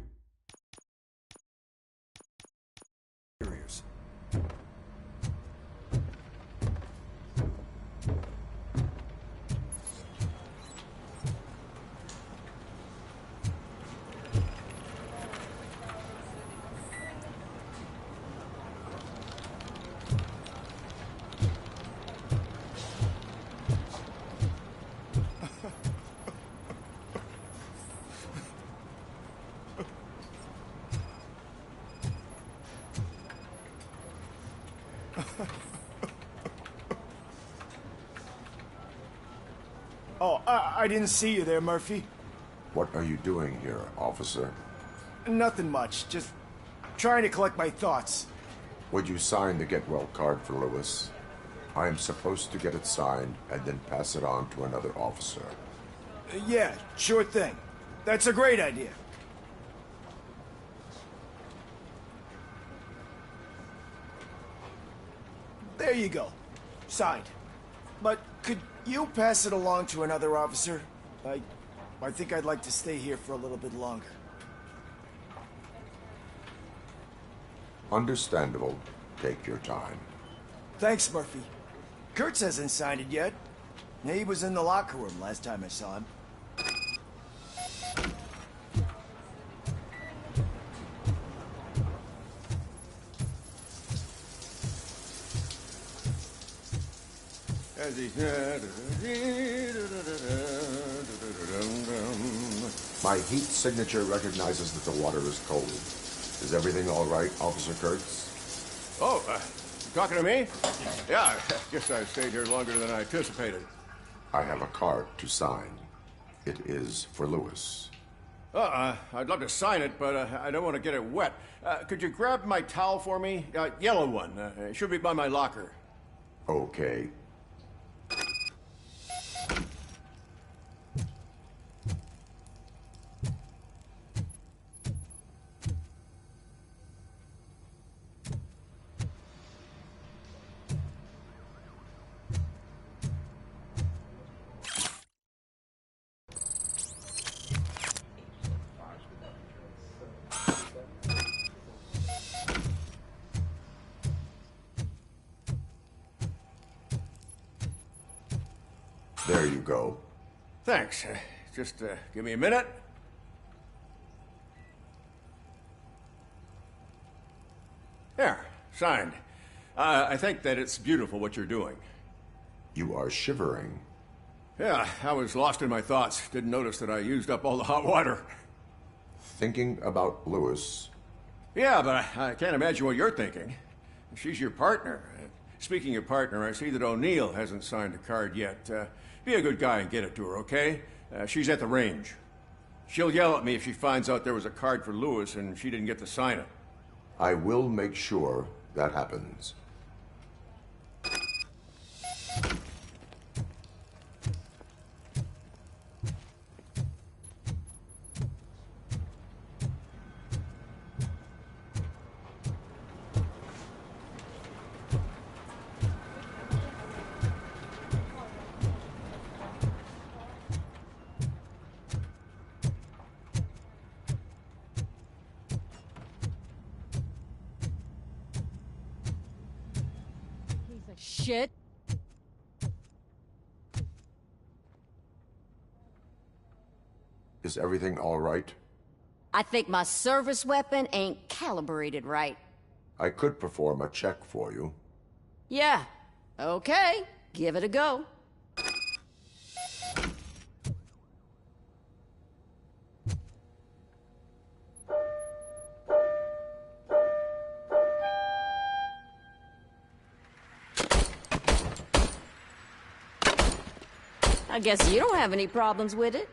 Oh, I didn't see you there, Murphy. What are you doing here, officer? Nothing much, just trying to collect my thoughts. Would you sign the get well card for Lewis? I am supposed to get it signed and then pass it on to another officer. Yeah, sure thing. That's a great idea. There you go. Signed. But could you pass it along to another officer? I think I'd like to stay here for a little bit longer. Understandable. Take your time. Thanks, Murphy. Kurtz hasn't signed it yet. He was in the locker room last time I saw him. My heat signature recognizes that the water is cold. Is everything all right, Officer Kurtz? Oh, you talking to me? Yeah, I guess I stayed here longer than I anticipated. I have a card to sign. It is for Lewis. I'd love to sign it, but I don't want to get it wet. Could you grab my towel for me? Yellow one. It should be by my locker. Okay. There you go. Thanks. Just give me a minute. There, signed. I think that it's beautiful what you're doing. You are shivering. Yeah, I was lost in my thoughts. Didn't notice that I used up all the hot water. Thinking about Lewis. Yeah, but I can't imagine what you're thinking. She's your partner. Speaking of partner, I see that O'Neill hasn't signed a card yet. Be a good guy and get it to her, okay? She's at the range. She'll yell at me if she finds out there was a card for Lewis and she didn't get to sign it. I will make sure that happens. Shit. Is everything all right? I think my service weapon ain't calibrated right. I could perform a check for you. Yeah. Okay. Give it a go. I guess you don't have any problems with it.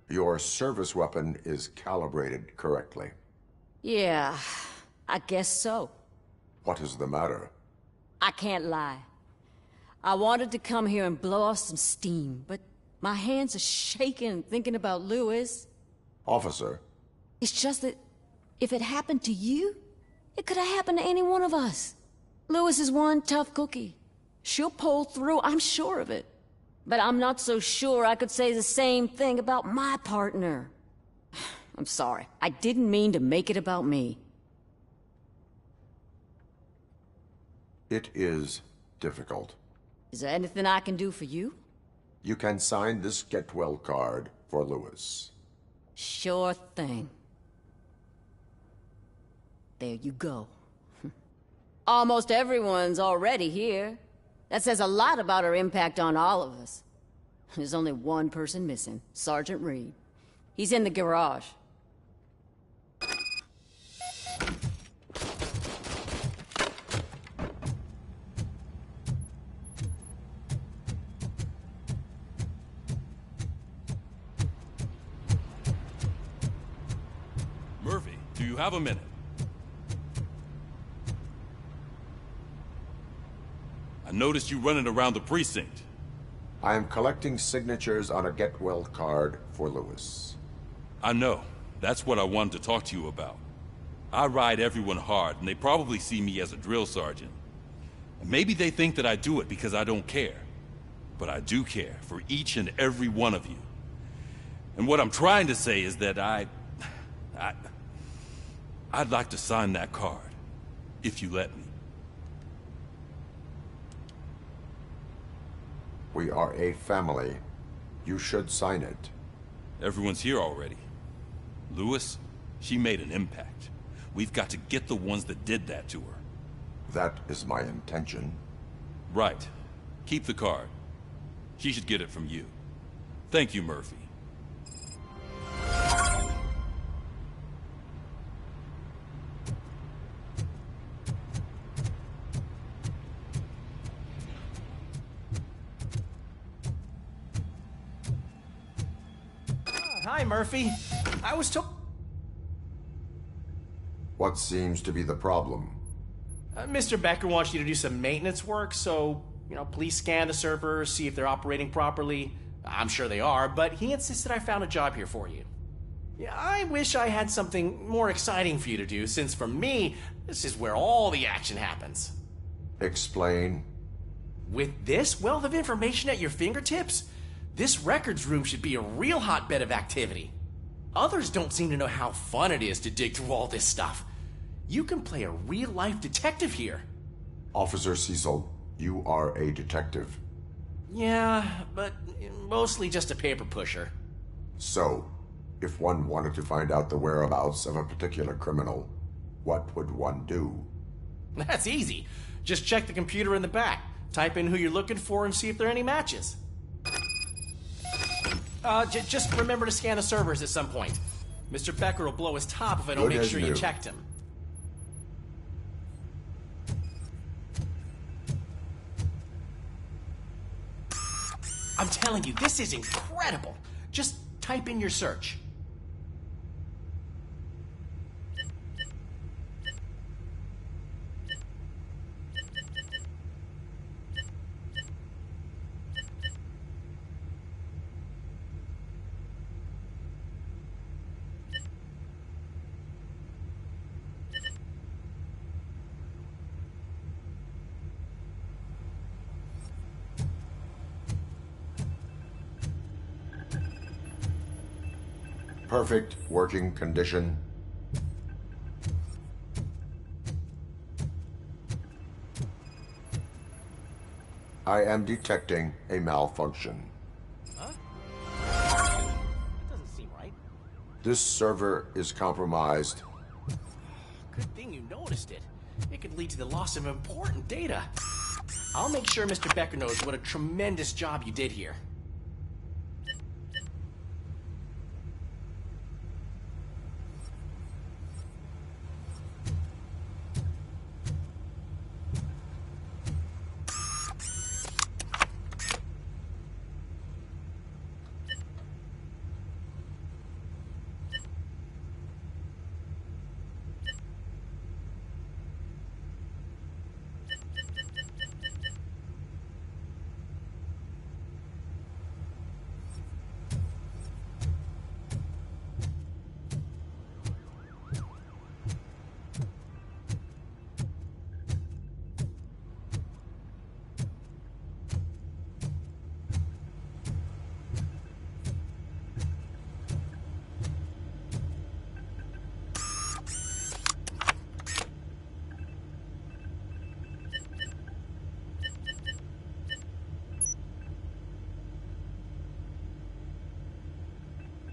Your service weapon is calibrated correctly. Yeah, I guess so. What is the matter? I can't lie. I wanted to come here and blow off some steam, but my hands are shaking thinking about Lewis. Officer. It's just that if it happened to you, it could have happened to any one of us. Lewis is one tough cookie. She'll pull through, I'm sure of it. But I'm not so sure I could say the same thing about my partner. I'm sorry. I didn't mean to make it about me. It is difficult. Is there anything I can do for you? You can sign this Get Well card for Lewis. Sure thing. There you go. Almost everyone's already here. That says a lot about her impact on all of us. There's only one person missing, Sergeant Reed. He's in the garage. Murphy, do you have a minute? I noticed you running around the precinct. I am collecting signatures on a Get Well card for Lewis. I know. That's what I wanted to talk to you about. I ride everyone hard, and they probably see me as a drill sergeant. And maybe they think that I do it because I don't care. But I do care for each and every one of you. And what I'm trying to say is that I'd like to sign that card, if you let me. We are a family. You should sign it. Everyone's here already. Lewis, she made an impact. We've got to get the ones that did that to her. That is my intention. Right. Keep the card. She should get it from you. Thank you, Murphy. Hi, Murphy. I was told... What seems to be the problem? Mr. Becker wants you to do some maintenance work, so, please scan the servers, see if they're operating properly. I'm sure they are, but he insisted I found a job here for you. Yeah, I wish I had something more exciting for you to do, since for me, this is where all the action happens. Explain. With this wealth of information at your fingertips, this records room should be a real hotbed of activity. Others don't seem to know how fun it is to dig through all this stuff. You can play a real-life detective here. Officer Cecil, you are a detective. Yeah, but mostly just a paper pusher. So, if one wanted to find out the whereabouts of a particular criminal, what would one do? That's easy. Just check the computer in the back, type in who you're looking for, and see if there are any matches. Just remember to scan the servers at some point. Mr. Becker will blow his top if I don't make sure you checked him. I'm telling you, this is incredible. Just type in your search. Perfect working condition. I am detecting a malfunction. Huh? That doesn't seem right. This server is compromised. Good thing you noticed it. It could lead to the loss of important data. I'll make sure Mr. Becker knows what a tremendous job you did here.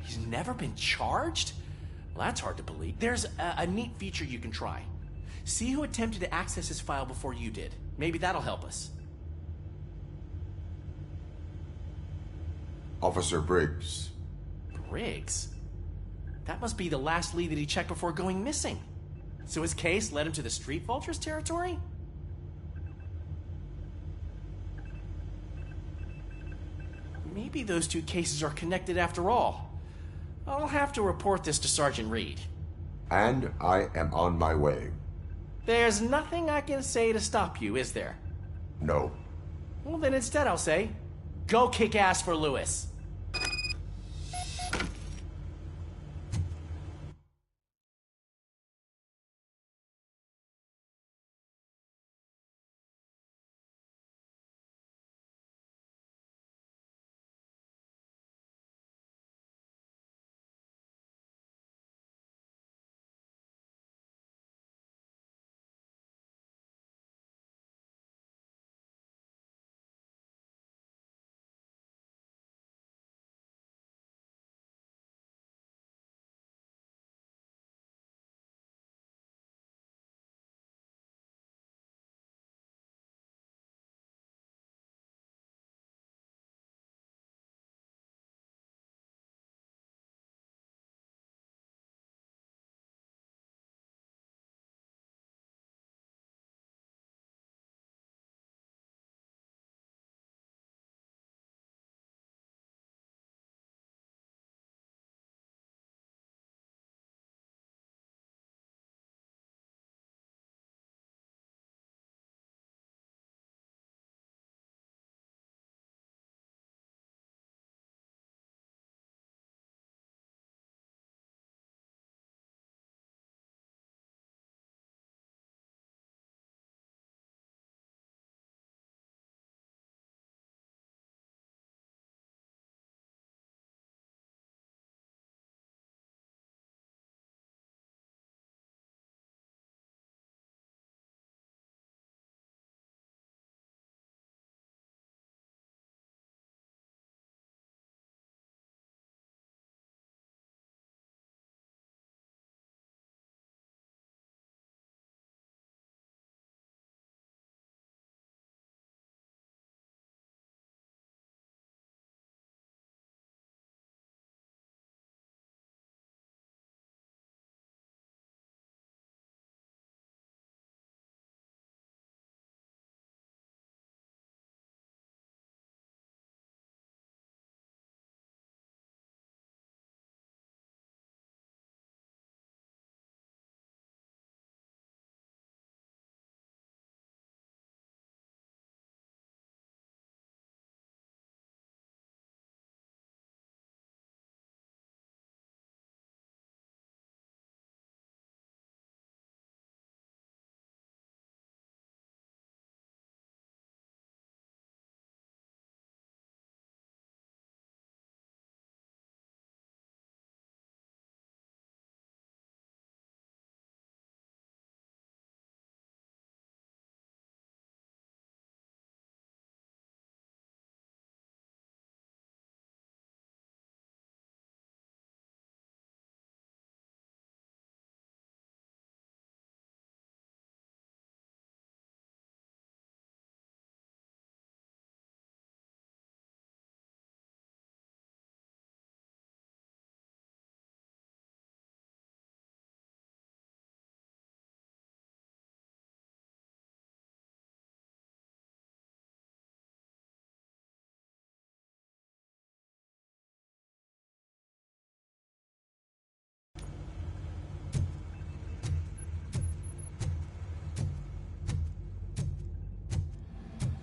He's never been charged? Well, that's hard to believe. There's a neat feature you can try. See who attempted to access his file before you did. Maybe that'll help us. Officer Briggs. Briggs? That must be the last lead that he checked before going missing. So his case led him to the Street Vultures territory? Maybe those two cases are connected after all. I'll have to report this to Sergeant Reed. And I am on my way. There's nothing I can say to stop you, is there? No. Well, then instead I'll say, go kick ass for Lewis.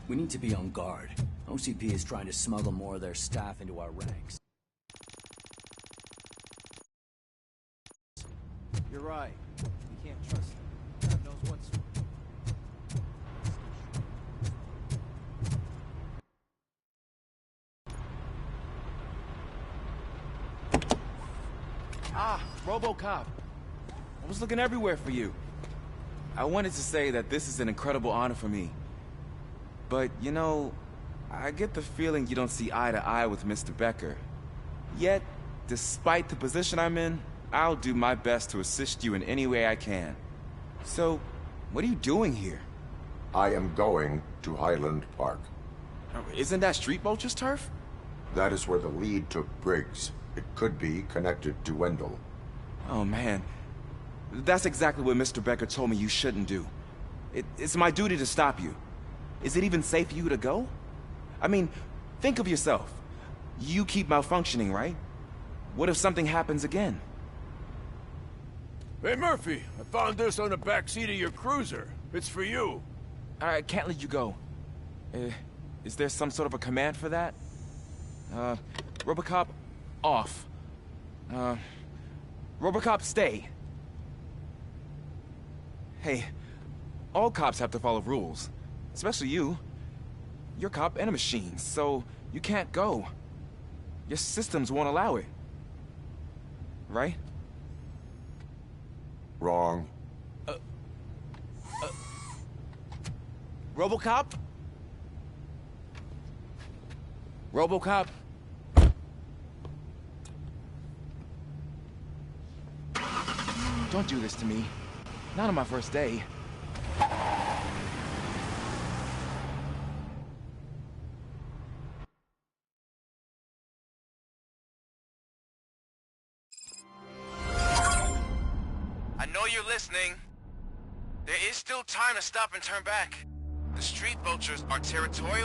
We need to be on guard. OCP is trying to smuggle more of their staff into our ranks. You're right. We can't trust him. God knows what's... Ah, RoboCop. I was looking everywhere for you. I wanted to say that this is an incredible honor for me. But, you know, I get the feeling you don't see eye to eye with Mr. Becker. Yet, despite the position I'm in, I'll do my best to assist you in any way I can. So, what are you doing here? I am going to Highland Park. Isn't that Street Vulture's turf? That is where the lead took Briggs. It could be connected to Wendell. Oh, man. That's exactly what Mr. Becker told me you shouldn't do. It's my duty to stop you. Is it even safe for you to go? I mean, think of yourself. You keep malfunctioning, right? What if something happens again? Hey, Murphy, I found this on the back seat of your cruiser. It's for you. I can't let you go. Is there some sort of a command for that? RoboCop, off. RoboCop, stay. Hey, all cops have to follow rules. Especially you. You're a cop and a machine, so you can't go. Your systems won't allow it. Right? Wrong. RoboCop? RoboCop? Don't do this to me. Not on my first day. I know you're listening. There is still time to stop and turn back. The street vultures are territorial